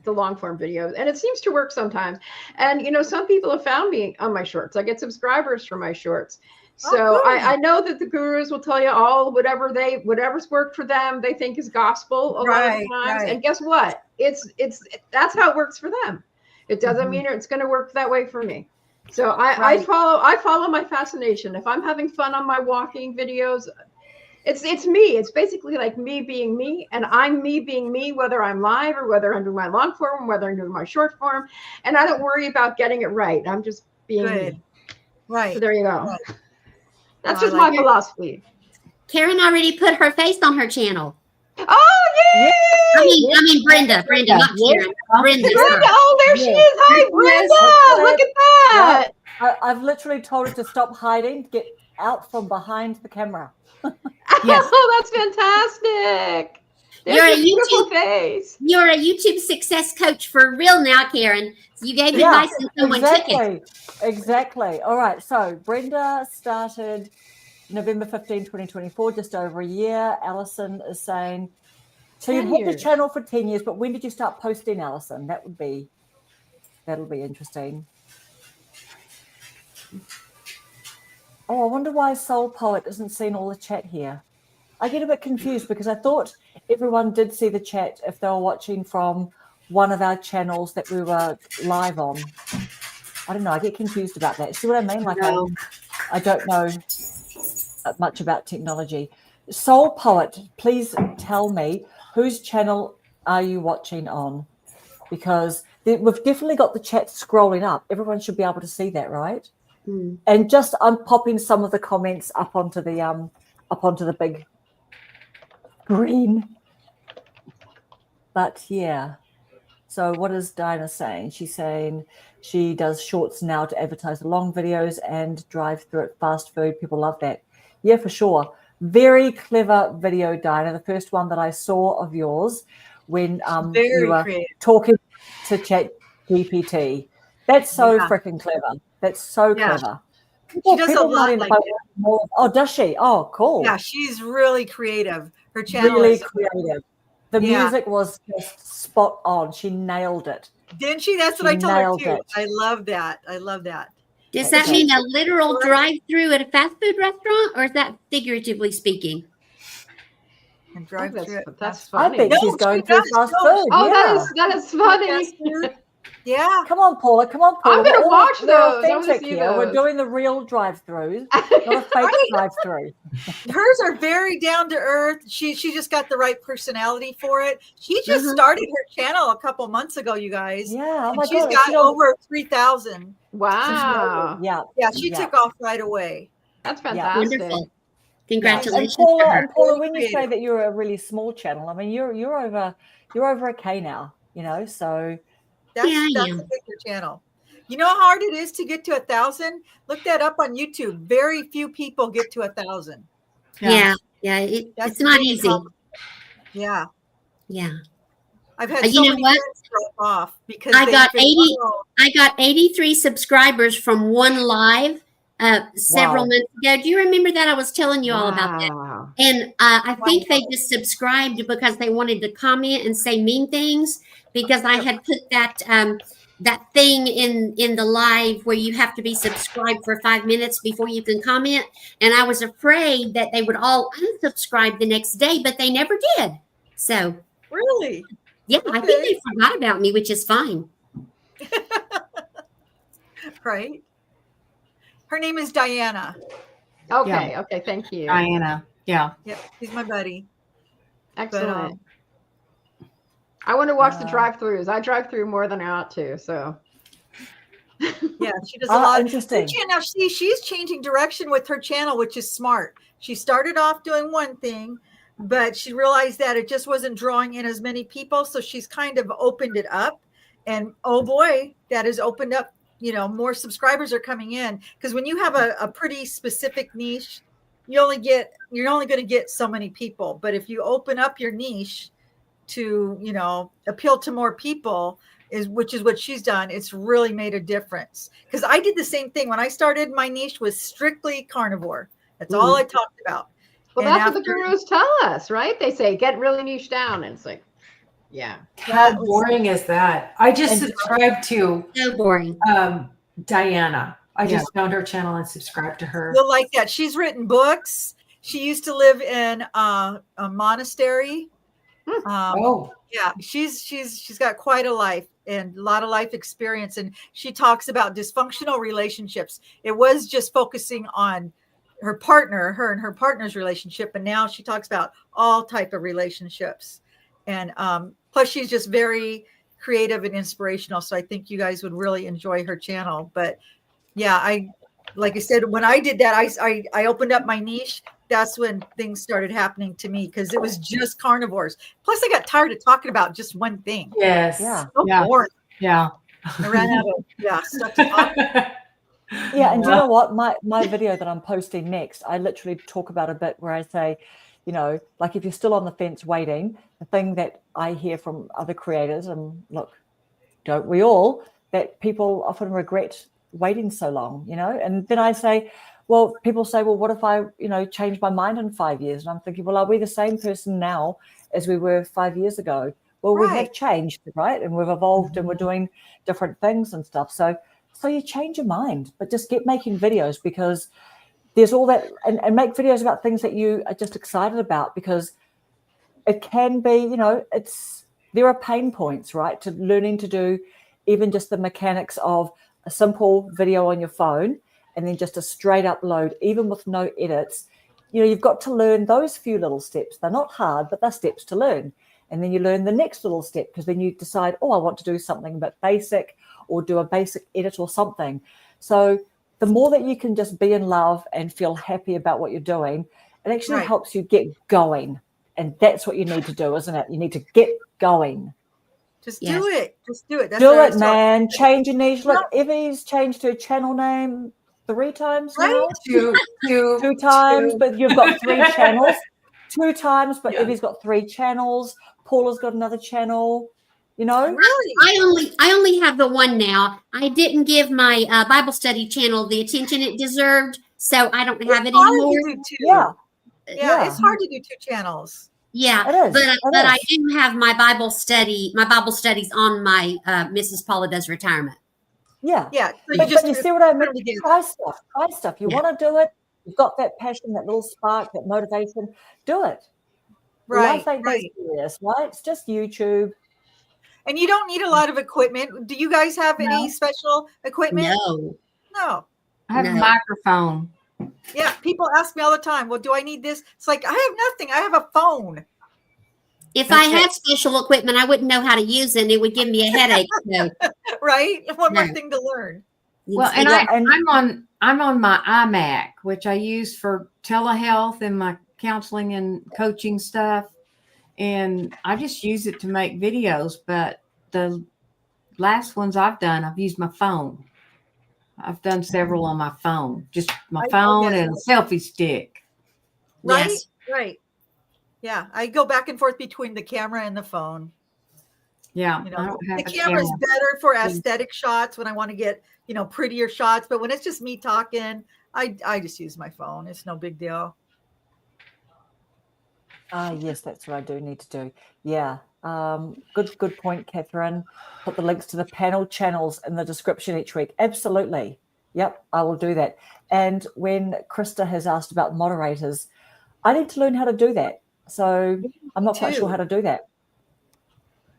the long form videos. And it seems to work sometimes. And, some people have found me on my shorts. I get subscribers for my shorts. So I know that the gurus will tell you all whatever's worked for them, they think is gospel a lot of times. Right. And guess what? That's how it works for them. It doesn't mean it's going to work that way for me. So I follow my fascination. If I'm having fun on my walking videos, it's me. It's basically like me being me, and I'm me being me, whether I'm live or whether I'm doing my long form, whether I'm doing my short form. And I don't worry about getting it right. I'm just being me. Right. So there you go. Right. That's just my philosophy. Karen already put her face on her channel. Oh, yay! I mean Brenda, not Karen. Brenda. Oh, there she is. Hi, Brenda. Look at that. I've literally told her to stop hiding, to get out from behind the camera. Yes. Oh, that's fantastic. There's a beautiful face. You're a YouTube success coach for real now, Karen. You gave advice and someone took it. Exactly. All right. So Brenda started November 15, 2024, just over a year. Alison is saying, so you've had the channel for 10 years, but when did you start posting, Alison? That'll be interesting. Oh, I wonder why Soul Poet isn't seeing all the chat here. I get a bit confused because I thought everyone did see the chat if they were watching from one of our channels that we were live on. I don't know. I get confused about that. See what I mean? Like I don't know much about technology. Soul Poet, please tell me, whose channel are you watching on? Because we've definitely got the chat scrolling up. Everyone should be able to see that, right? Mm. And I'm popping some of the comments up onto the big green. But yeah. So what is Dinah saying? She's saying she does shorts now to advertise the long videos and drive through it fast food. People love that. Yeah, for sure. Very clever video, Dinah. The first one that I saw of yours when you were talking to ChatGPT. That's so freaking clever. That's so clever. She does a lot like that. Oh, does she? Oh, cool. Yeah, she's really creative. Her channel really is creative. The music was just spot on. She nailed it. Didn't she? That's what I told her too. I love that. Does that mean a literal drive-through at a fast food restaurant, or is that figuratively speaking? And drive through. That's funny. I think she's going through fast food. Oh, that is funny. Yeah. Come on, Paula. I'm going to watch those. We're doing the real drive-throughs, not a fake drive-through. Hers are very down to earth. She just got the right personality for it. She just started her channel a couple months ago, you guys. Yeah. Oh my she's got over 3,000. Wow. Yeah. She took off right away. That's fantastic. Wonderful. Congratulations. And Paula, when you say that you're a really small channel, I mean you're over a K now, so that's a bigger channel. You know how hard it is to get to 1,000? Look that up on YouTube. Very few people get to 1,000. Yeah. It's not easy. Yeah. I've had so many friends drop off because I got 83 subscribers from one live several months ago. Do you remember that? I was telling you all about that. And I think they just subscribed because they wanted to comment and say mean things, because I had put that thing in the live where you have to be subscribed for 5 minutes before you can comment. And I was afraid that they would all unsubscribe the next day, but they never did. So really? Yeah, okay. I think they forgot about me, which is fine. Right. Her name is Diana. Okay. Thank you. Diana. Yeah. Yep. She's my buddy. Excellent. I want to watch the drive-throughs. I drive through more than I ought to. So Yeah, she does a lot. Interesting. Now she's changing direction with her channel, which is smart. She started off doing one thing, but she realized that it just wasn't drawing in as many people. So she's kind of opened it up. And oh boy, that has opened up, more subscribers are coming in. Because when you have a pretty specific niche, you're only going to get so many people. But if you open up your niche to, appeal to more people, which is what she's done, it's really made a difference. Because I did the same thing. When I started, my niche was strictly carnivore. That's all I talked about. Well, And that's what the gurus tell us, right? They say get really niche down, and it's like, yeah. How boring is that? I just subscribed to So boring. Diana. I just found her channel and subscribed to her. You'll like that. She's written books. She used to live in a monastery. Yeah, she's got quite a life and a lot of life experience. And she talks about dysfunctional relationships. It was just focusing on her and her partner's relationship. And now she talks about all type of relationships. And plus she's just very creative and inspirational. So I think you guys would really enjoy her channel. But yeah, like I said, when I did that, I opened up my niche. That's when things started happening to me because it was just carnivores. Plus I got tired of talking about just one thing. Yes. Yeah. So boring. Yeah. I ran out of stuff to talk about. Yeah, and do you know what? My video that I'm posting next, I literally talk about a bit where I say, like if you're still on the fence waiting, the thing that I hear from other creators, and look, don't we all, that people often regret waiting so long, and then I say, well, people say, well, what if I, change my mind in 5 years? And I'm thinking, well, are we the same person now as we were 5 years ago? Well, we have changed, right? And we've evolved and we're doing different things and stuff. So you change your mind, but just get making videos because there's all that, and make videos about things that you are just excited about because it can be, there are pain points, right? To learning to do even just the mechanics of a simple video on your phone and then just a straight upload, even with no edits. You've got to learn those few little steps. They're not hard, but they're steps to learn. And then you learn the next little step because then you decide, I want to do something a bit basic or do a basic edit or something. So the more that you can just be in love and feel happy about what you're doing, it actually helps you get going. And that's what you need to do, isn't it? You need to get going. Just do it. Just do it. That's do it, man. Change your niche. Look, Evie's changed her channel name 3 times now. Two times, but you've got 3 channels. 2 times, but Evie's got 3 channels. Paula's got another channel. Really? I only have the one now. I didn't give my Bible study channel the attention it deserved, so I don't have it anymore. Yeah, it's hard to do 2 channels. Yeah, it is. But I do have my Bible studies on my Mrs. Paula Does Retirement. Yeah. So but you see what I mean? Try stuff. You want to do it. You've got that passion, that little spark, that motivation. Do it. Right. Life ain't that serious, right? It's just YouTube. And you don't need a lot of equipment. Do you guys have any special equipment? No. I have a microphone. Yeah, people ask me all the time, well, do I need this? It's like, I have nothing. I have a phone. If I had special equipment, I wouldn't know how to use it. It would give me a headache. So. Right? One more thing to learn. Well, and I'm on my iMac, which I use for telehealth and my counseling and coaching stuff. And I just use it to make videos. But the last ones I've done, I've used my phone. I've done several on my phone, just my phone and a selfie stick. Right? Yes. Right. Yeah. I go back and forth between the camera and the phone. Yeah. The camera's better for aesthetic shots when I want to get, prettier shots. But when it's just me talking, I just use my phone. It's no big deal. Yes, that's what I do need to do. Yeah. Good point, Catherine. Put the links to the panel channels in the description each week. Absolutely. Yep, I will do that. And when Krista has asked about moderators, I need to learn how to do that. So I'm not quite sure how to do that.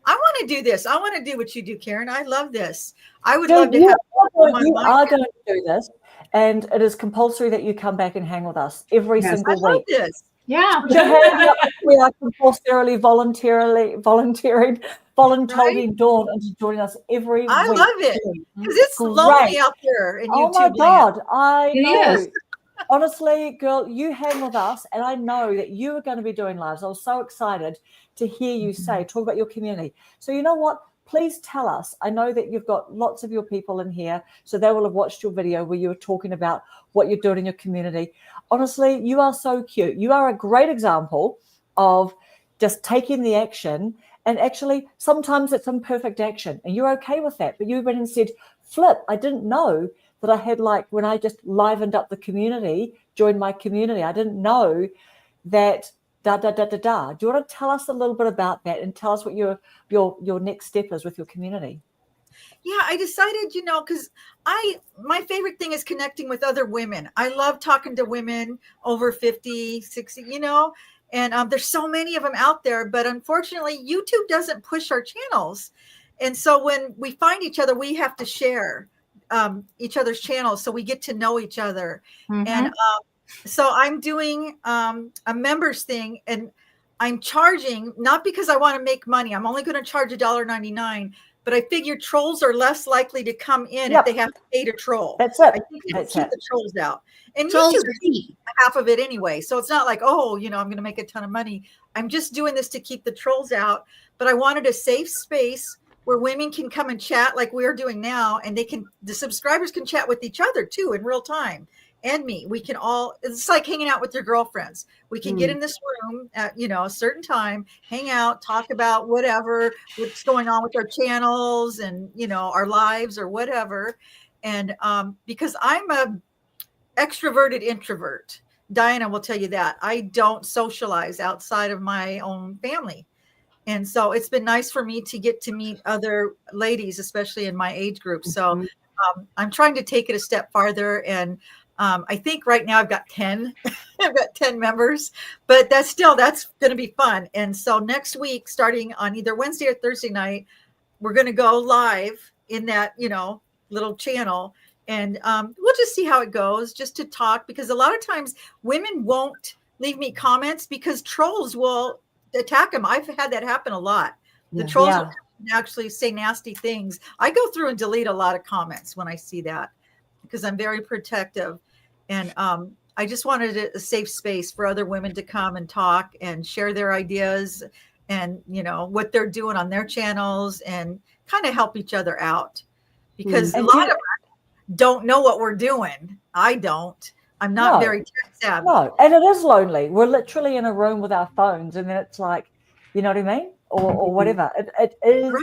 I want to do this. I want to do what you do, Karen. I love this. I would love to have you are going to do this, and it is compulsory that you come back and hang with us every single I love week. this. Yeah. Put your hand up. We are compulsorily, volunteering Dawn into joining us every I week. love it because it's lonely out there in Oh YouTube my land. God, I It know. is. Honestly, girl, you hang with us, and I know that you are going to be doing lives. I was so excited to hear you talk about your community. So you know what? Please tell us. I know that you've got lots of your people in here, so they will have watched your video where you were talking about what you're doing in your community. Honestly, you are so cute. You are a great example of just taking the action, and actually sometimes it's imperfect action, and you're okay with that. But you went and said, flip, I didn't know that I had, like, when I just livened up the community, joined my community, I didn't know that da. Do you want to tell us a little bit about that and tell us what your next step is with your community? Yeah, I decided, because my favorite thing is connecting with other women. I love talking to women over 50, 60, and there's so many of them out there, but unfortunately YouTube doesn't push our channels. And so when we find each other, we have to share each other's channels so we get to know each other. Mhm. And so I'm doing a members thing, and I'm charging, not because I want to make money. I'm only going to charge $1.99, but I figure trolls are less likely to come in if they have to pay to troll. That's it. I think it'll That's keep it. the trolls out. And Trolls YouTube are cheap. half of it anyway. So it's not like, I'm going to make a ton of money. I'm just doing this to keep the trolls out. But I wanted a safe space where women can come and chat like we're doing now. And the subscribers can chat with each other too in real time. And me, we can all, it's like hanging out with your girlfriends. We can get in this room at, a certain time, hang out, talk about what's going on with our channels and, our lives or whatever. And because I'm a extroverted introvert, Diana will tell you that I don't socialize outside of my own family. And so it's been nice for me to get to meet other ladies, especially in my age group. So I'm trying to take it a step farther. And I think right now I've got 10. I've got 10 members, but that's going to be fun. And so next week, starting on either Wednesday or Thursday night, we're going to go live in that, little channel. And we'll just see how it goes, just to talk, because a lot of times women won't leave me comments because trolls will attack them. I've had that happen a lot. The trolls will actually say nasty things. I go through and delete a lot of comments when I see that, because I'm very protective. And I just wanted a safe space for other women to come and talk and share their ideas and, what they're doing on their channels, and kind of help each other out, because a lot of us don't know what we're doing. I don't. I'm not very tech savvy. No, and it is lonely. We're literally in a room with our phones, and then it's like, you know what I mean? Or whatever. It is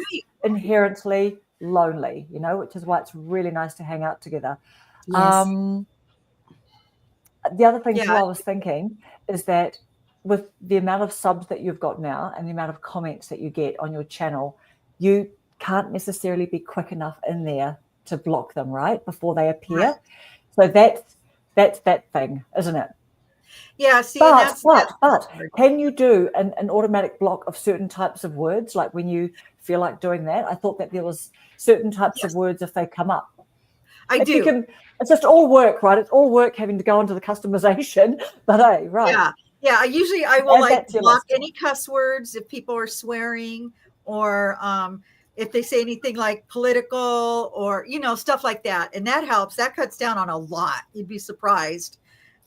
inherently lonely, which is why it's really nice to hang out together. Yes. The other thing too I was thinking is that with the amount of subs that you've got now and the amount of comments that you get on your channel, you can't necessarily be quick enough in there to block them, right, before they appear. Right. So that's that thing, isn't it? Yeah. See, but can you do an automatic block of certain types of words, like when you feel like doing that? I thought that there was certain types of words if they come up. I do. It's just all work, right? It's all work having to go into the customization, but hey, right. Yeah. I will block any cuss words if people are swearing, or if they say anything like political or, stuff like that. And that helps. That cuts down on a lot. You'd be surprised.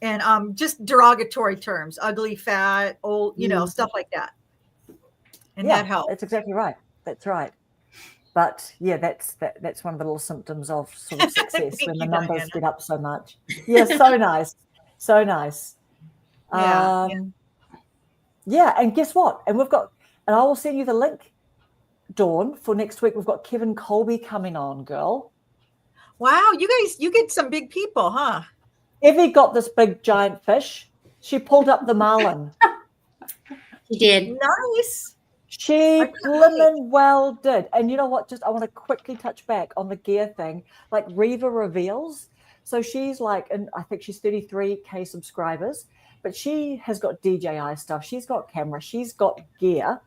And just derogatory terms, ugly, fat, old, stuff like that. And that helps. That's exactly right. That's right. But yeah, that's one of the little symptoms of sort of success when the numbers get up so much. Yeah, so nice. So nice. Yeah, and guess what? And I will send you the link, Dawn, for next week. We've got Kevin Colby coming on, girl. Wow, you get some big people, huh? Evie got this big giant fish. She pulled up the marlin. She did. Nice. She blimmin' well did. And you know what? I want to quickly touch back on the gear thing. Like Reva reveals. So she's like, and I think she's 33K subscribers, but she has got DJI stuff. She's got camera. She's got gear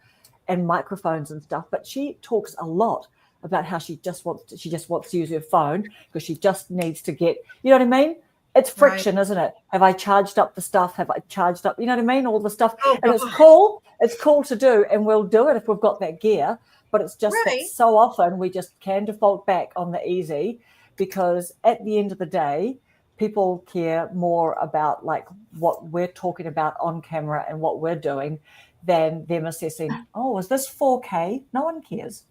and microphones and stuff. But she talks a lot about how she just wants to use her phone because she just needs to get, you know what I mean? it's friction, isn't it? Have I charged up the stuff? Have I charged up, you know what I mean? All the stuff. Oh, And it's God. cool. It's cool to do. And we'll do it if we've got that gear. But it's just Right. that so often we just can default back on the easy, because at the end of the day, people care more about like what we're talking about on camera and what we're doing than them assessing, oh, is this 4K? No one cares.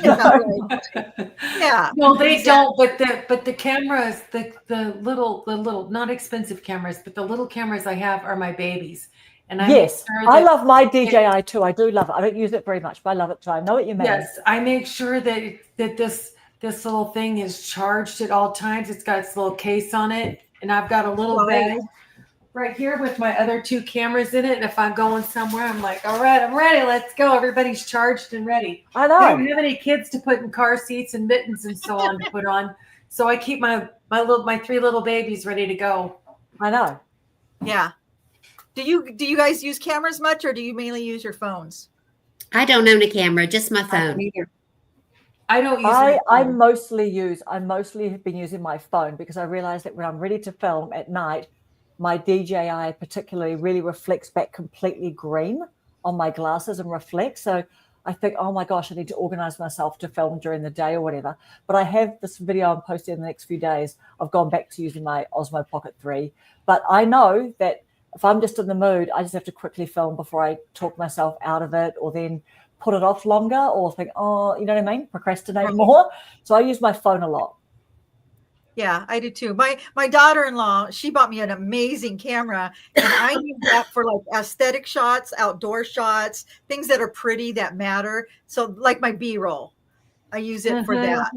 Yeah, right. Yeah. No, they don't. But the cameras, the little not expensive cameras, but the little cameras I have are my babies. And I Yes, make sure I that- love my DJI too. I do love it. I don't use it very much, but I love it too. I know what you mean. Yes, I make sure that this little thing is charged at all times. It's got its little case on it, and I've got a little Right. bag right here with my other 2 cameras in it. And if I'm going somewhere, I'm like, all right, I'm ready. Let's go. Everybody's charged and ready. I I don't know. have any kids to put in car seats and mittens and so on to put on. So I keep my 3 little babies ready to go. I know. Yeah. Do you guys use cameras much, or do you mainly use your phones? I don't own a camera, just my phone. I don't use I my phone. mostly have been using my phone, because I realize that when I'm ready to film at night, my DJI particularly really reflects back completely green on my glasses and reflects. So I think, oh my gosh, I need to organize myself to film during the day or whatever. But I have this video I'm posting in the next few days. I've gone back to using my Osmo Pocket 3. But I know that if I'm just in the mood, I just have to quickly film before I talk myself out of it, or then put it off longer, or think, oh, you know what I mean? Procrastinate Right. more. So I use my phone a lot. Yeah, I do too. My daughter-in-law, she bought me an amazing camera, and I use that for like aesthetic shots, outdoor shots, things that are pretty, that matter. So like my B-roll, I use it for that.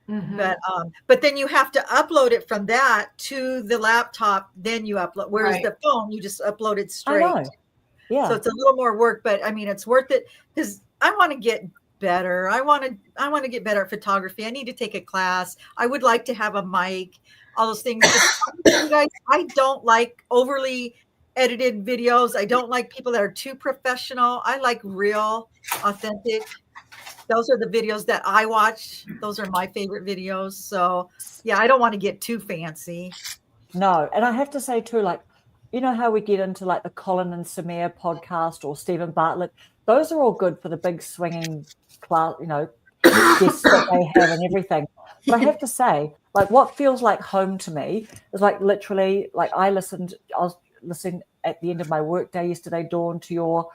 Mhm. But then you have to upload it from that to the laptop, then you upload. Whereas Right. the phone, you just upload it I straight. know. Yeah. So it's a little more work, but I mean, it's worth it, because I want to get better. I want to get better at photography. I need to take a class. I would like to have a mic, all those things. You guys, I don't like overly edited videos. I don't like people that are too professional. I like real, authentic. Those are the videos that I watch. Those are my favorite videos. So yeah, I don't want to get too fancy. No, and I have to say too, like, you know how we get into like the Colin and Samir podcast or Stephen Bartlett? Those are all good for the big swinging class, you know, guests that they have and everything. But I have to say, like, what feels like home to me is like literally, like, I was listening at the end of my workday yesterday, Dawn, to your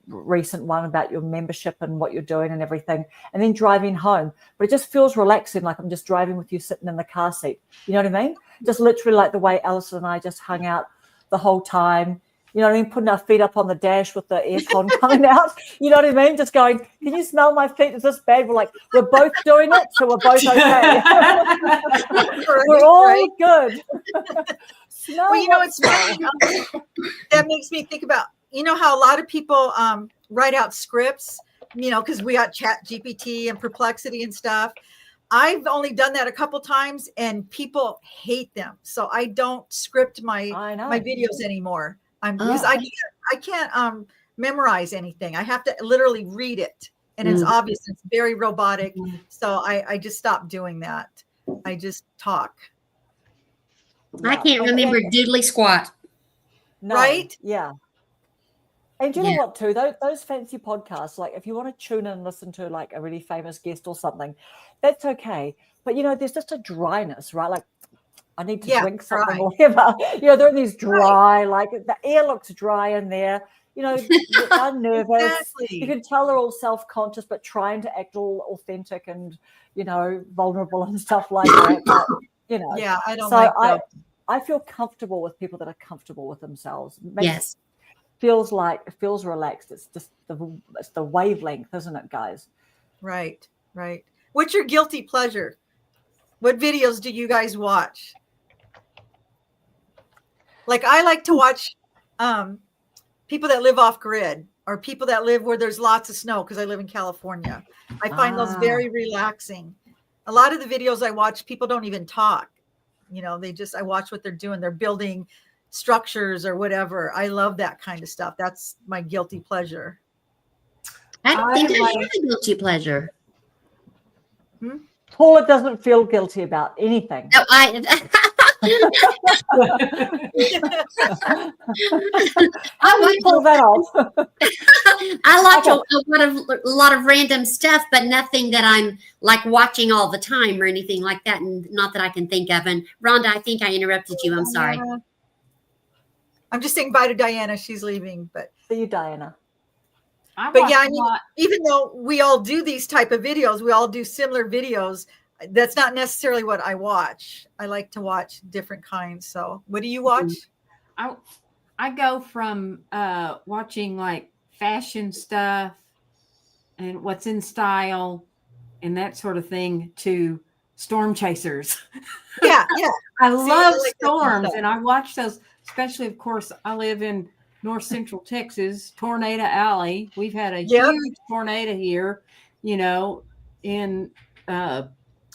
recent one about your membership and what you're doing and everything, and then driving home. But it just feels relaxing, like I'm just driving with you sitting in the car seat. You know what I mean? Just literally like the way Alison and I just hung out the whole time. You know what I mean? Putting our feet up on the dash with the aircon coming out. You know what I mean? Just going, can you smell my feet? Is this bad? We're both doing it, so we're both okay. We're all good. Smell Well, you know, what it's smell. funny. That makes me think about, you know, how a lot of people write out scripts, you know, because we got Chat GPT and Perplexity and stuff. I've only done that a couple times, and people hate them. So I don't script my I know. videos anymore. Because I can't memorize anything. I have to literally read it, and it's obvious. It's very robotic. So I just stopped doing that. I just talk. I can't remember doodly squat. No, Right? Yeah. And do you know Yeah. what, too? Those fancy podcasts, like if you want to tune in and listen to like a really famous guest or something, that's okay. But, you know, there's just a dryness, right? Like, I need to drink something dry. or whatever. You know, there are these dry, like the air looks dry in there. You know, they're nervous. Exactly. You can tell they're all self-conscious, but trying to act all authentic and, you know, vulnerable and stuff like that. But, you know, Yeah, I don't so like that. I feel comfortable with people that are comfortable with themselves. It makes- Yes. feels relaxed. It's just the wavelength, isn't it, guys? Right, right. What's your guilty pleasure? What videos do you guys watch? Like, I like to watch people that live off grid, or people that live where there's lots of snow, because I live in California. I find those very relaxing. A lot of the videos I watch, people don't even talk. You know, I watch what they're doing. They're building structures or whatever. I love that kind of stuff. That's my guilty pleasure. I don't think I like- have a guilty pleasure. Paula doesn't feel guilty about anything. No, How do you pull that off? I watch a lot of random stuff, but nothing that I'm like watching all the time or anything like that. And not that I can think of. And Rhonda, I think I interrupted you. I'm sorry. I'm just saying bye to Diana. She's leaving, but See you, Diana. but yeah, I mean, even though we all do these type of videos, we all do similar videos. That's not necessarily what I watch. I like to watch different kinds. So, what do you watch? I go from watching like fashion stuff and what's in style and that sort of thing to storm chasers. Yeah. I See, love I like that storms stuff. and I watch those, especially, of course, I live in North Central Texas, Tornado Alley. We've had a Yep. huge tornado here, in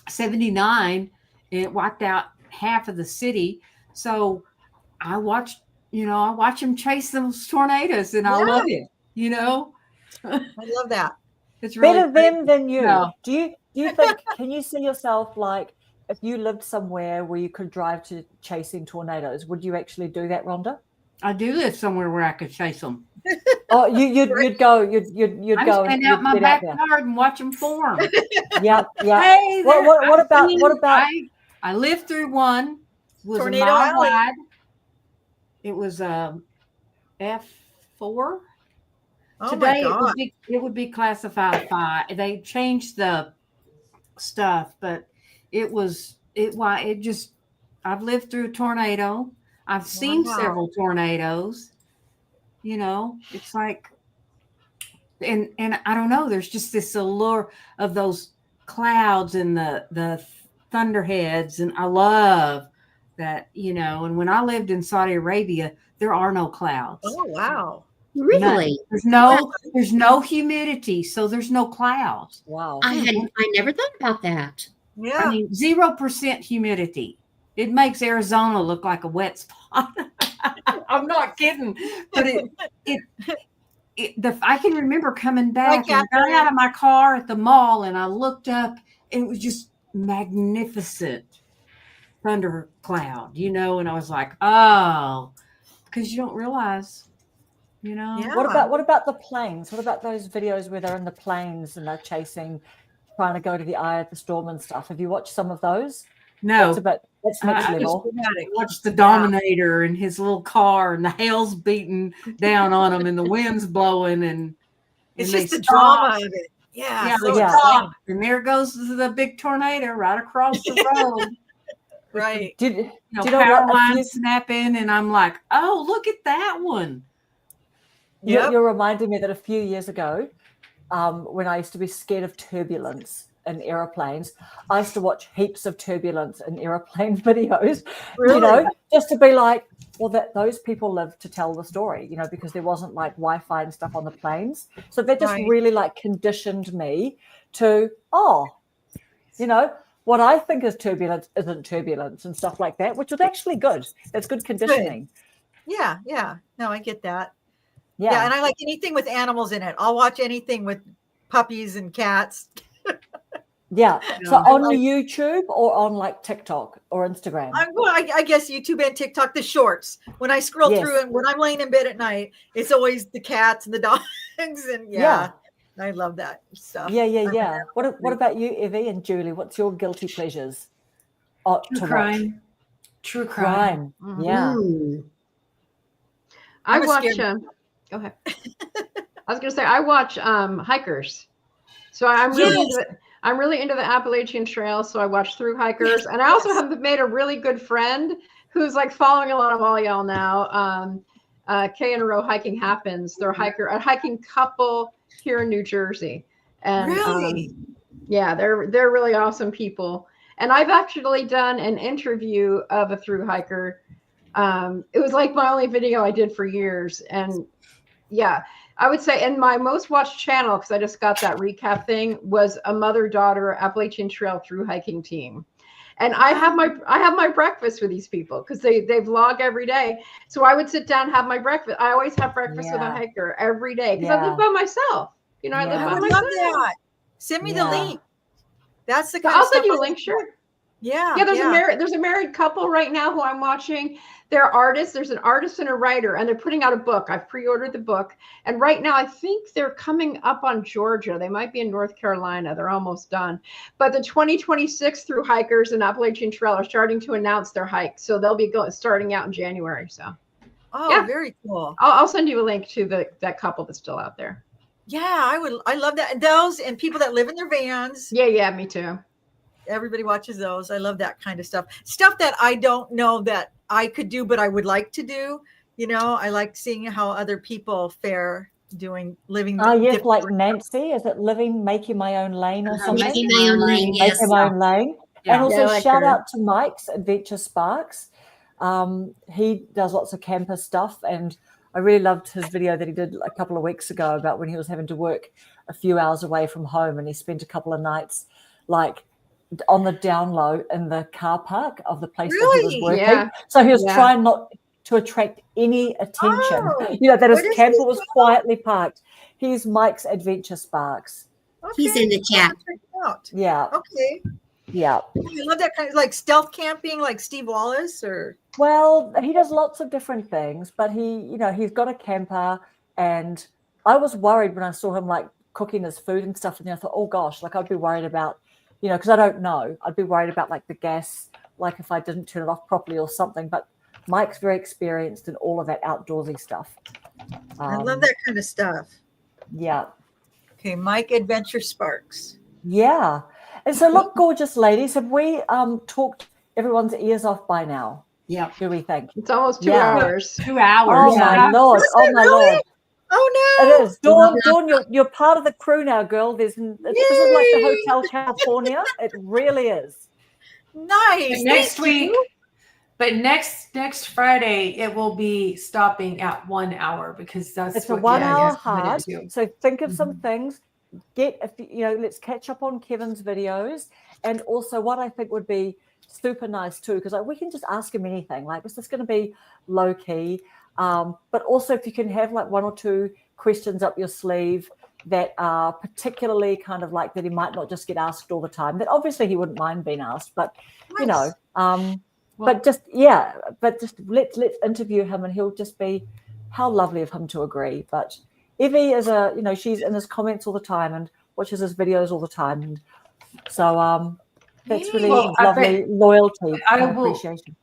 79. It wiped out half of the city. So I watch them chase those tornadoes and I love it, I love that. It's really Better them than you. No. Do you think, can you see yourself like if you lived somewhere where you could drive to chasing tornadoes, would you actually do that, Rhonda? I do live somewhere where I could chase them. Oh, you'd go. You'd I go. stand and out you'd my get out there. backyard and watch them form. Yeah. Hey, What about? I lived through one. It was Tornado a mile Alley. wide. It was F4. Oh Today my God. it would be classified 5. They changed the stuff, but I've lived through a tornado. I've seen Wow. several tornadoes. It's like, and I don't know, there's just this allure of those clouds and the thunderheads. And I love that, and when I lived in Saudi Arabia, there are no clouds. Oh wow. Really? There's no humidity, so there's no clouds. Wow. I never thought about that. Yeah. I mean, 0% humidity. It makes Arizona look like a wet spot. I'm not kidding, but I can remember coming back and got out of my car at the mall, and I looked up, and it was just magnificent thundercloud, and I was like, oh, because you don't realize. Yeah. What about the planes? What about those videos where they're in the planes and they're trying to go to the eye of the storm and stuff? Have you watched some of those? No, That's next I level. watched the Dominator and his little car, and the hail's beating down on him, and the wind's blowing, and It's they just the stop. drama of it. Yeah. Yeah, So they Yeah. stop, and there goes the big tornado right across the road. right. Did You you know power what? A lines few- snapping, and I'm like, oh, look at that one. Yep. You're reminding me that a few years ago, when I used to be scared of turbulence in aeroplanes, I used to watch heaps of turbulence in aeroplane videos, Really? just to be like, well, that those people lived to tell the story, because there wasn't like Wi-Fi and stuff on the planes. So that just Right. really like conditioned me to, what I think is turbulence isn't turbulence and stuff like that, which was actually good. That's good conditioning. Yeah. No, I get that. Yeah. Yeah, and I like anything with animals in it. I'll watch anything with puppies and cats. Yeah. You So know, on like- YouTube or on like TikTok or Instagram? I guess YouTube and TikTok, the shorts. When I scroll Yes. through and when I'm laying in bed at night, it's always the cats and the dogs. And Yeah. I love that stuff. Yeah. What about you, Evie and Julie? What's your guilty pleasures? To watch? True crime. Crime. Yeah. Ooh. I I'm a watch. scared- Go ahead. I was going to say I watch hikers. So I'm really into the Appalachian Trail. So I watch through hikers, and I also have made a really good friend who's like following a lot of all y'all now. Kay and Row Hiking Happens. They're a hiking couple here in New Jersey, and Really? yeah, they're really awesome people. And I've actually done an interview of a through hiker. It was like my only video I did for years, and yeah, I would say, and my most watched channel, because I just got that recap thing, was a mother-daughter Appalachian Trail through hiking team. And I have my breakfast with these people because they vlog every day. So I would sit down and have my breakfast. I always have breakfast with a Yeah. hiker every day because I Yeah. live by myself. I live Yeah. I by would love myself. that. Send me the Yeah. link. That's the So kind I'll of stuff send you I a link, like. sure. Yeah. Yeah, there's a married couple right now who I'm watching. They're artists. There's an artist and a writer, and they're putting out a book. I've pre-ordered the book, and right now I think they're coming up on Georgia. They might be in North Carolina. They're almost done. But the 2026 through hikers and Appalachian Trail are starting to announce their hike, so they'll be starting out in January. So Oh, Yeah. very cool. I'll send you a link to that couple that's still out there. Yeah, I love that. And those and people that live in their vans. Yeah, me too. Everybody watches those. I love that kind of stuff. Stuff that I don't know that I could do, but I would like to do. You know, I like seeing how other people fare living. Oh, yes, different- like Nancy, is it making my own lane or something? Making my own lane, yes. Making my own lane. Yeah. And also Yeah, I like shout her. out to Mike's Adventure Sparks. He does lots of camper stuff, and I really loved his video that he did a couple of weeks ago about when he was having to work a few hours away from home, and he spent a couple of nights like on the down low in the car park of the place where he was Really? working. Yeah. So he was Yeah. trying not to attract any attention. Oh, You know, that his what is camper his was name? quietly parked. He's Mike's Adventure Sparks. He's in the chat. I'll check it out. Yeah, Okay. yeah. I love that kind of like stealth camping, like Steve Wallace or Well, he does lots of different things, but he's got a camper, and I was worried when I saw him like cooking his food and stuff, and I thought, oh gosh, like I'd be worried about, because I don't know, I'd be worried about like the gas, like if I didn't turn it off properly or something. But Mike's very experienced in all of that outdoorsy stuff. I love that kind of stuff. Yeah, Okay, Mike Adventure Sparks. yeah. And so, look, gorgeous ladies, have we talked everyone's ears off by now? Yep. Do we think? It's almost 2 Yeah. hours. 2 hours. Oh my lord! Is Oh it my really? lord! Oh no! It is. Dawn, you're part of the crew now, girl. This is like the Hotel California. It really is. Nice. Next Thank week, you. but next Friday, it will be stopping at 1 hour because that's It's a what 1 Kevin hour has committed hard. to. So think of some things. Let's catch up on Kevin's videos, and also what I think would be super nice too, because we can just ask him anything. Like, is this going to be low key? But also if you can have like 1 or 2 questions up your sleeve that are particularly kind of like that he might not just get asked all the time. That obviously he wouldn't mind being asked, but Nice. but just let's interview him, and he'll just be how lovely of him to agree. But Evie is she's in his comments all the time and watches his videos all the time, and so that's really Well, I lovely loyalty I and will- appreciation.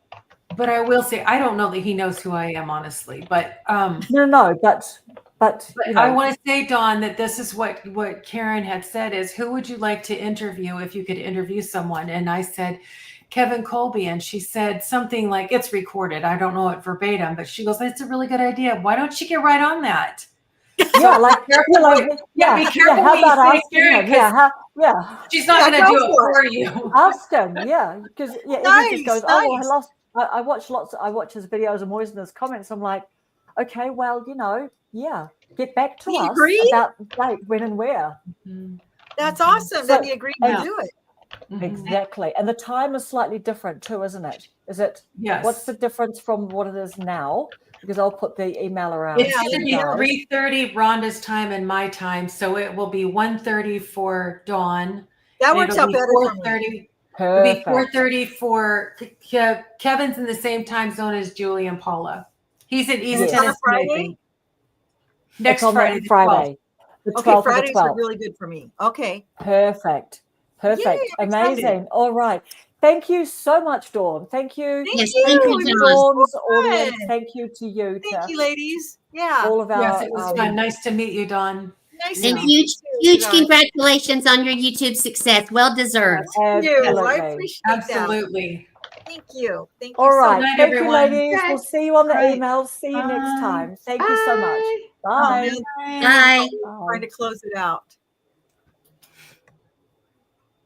But I will say, I don't know that he knows who I am, honestly. But No, but But I want to say, Dawn, that this is what Karen had said is, who would you like to interview if you could interview someone? And I said, Kevin Colby. And she said something like, it's recorded. I don't know it verbatim, but she goes, that's a really good idea. Why don't you get right on that? yeah, like be careful how what you about say, asking Karen, him? Yeah, She's not Yeah, going to go do it for for you. ask him. Yeah, because Evie Nice, just goes, nice. I watch his videos. I'm always in his comments. I'm like, okay, well, get back to He us agreed? about the date, when and where. That's awesome So- that he agreed to Yeah. do it. Mhm. Exactly, and the time is slightly different too, isn't it? Is it? Yes. What's the difference from what it is now? Because I'll put the email around. It's Yeah, going to you be guys. 3:30 Rhonda's time and my time, so it will be 1:30 for Dawn. That and works it'll out be better for me. 4:30. It'll be Perfect. 4:30 for Kevin's in the same time zone as Julie and Paula. He's in East Yes. Tennessee. On a Friday? I think. It's Next on Friday. that the Friday. The 12th Okay, or the Fridays are 12th. really good for me. Okay. Perfect. I'm excited. Amazing. All right. Thank you so much, Dawn. Thank you. Yes, Thank you thank to you, Dawn. Dawn's fun. audience. Thank you to you, Thank to you, ladies. Yeah. all of our. Yes, it was fun. Nice to meet you, Dawn. Nice And to meet you, huge guys. congratulations on your YouTube success. Well deserved. Thank you. I Absolutely. appreciate that. Absolutely. Thank you. Thank you All so right. night, Thank everyone. you, ladies. Okay. We'll see you on the All right. emails. See you next Bye. time. Thank you so much. Bye. Bye. much. Bye. Bye. Trying to close it out.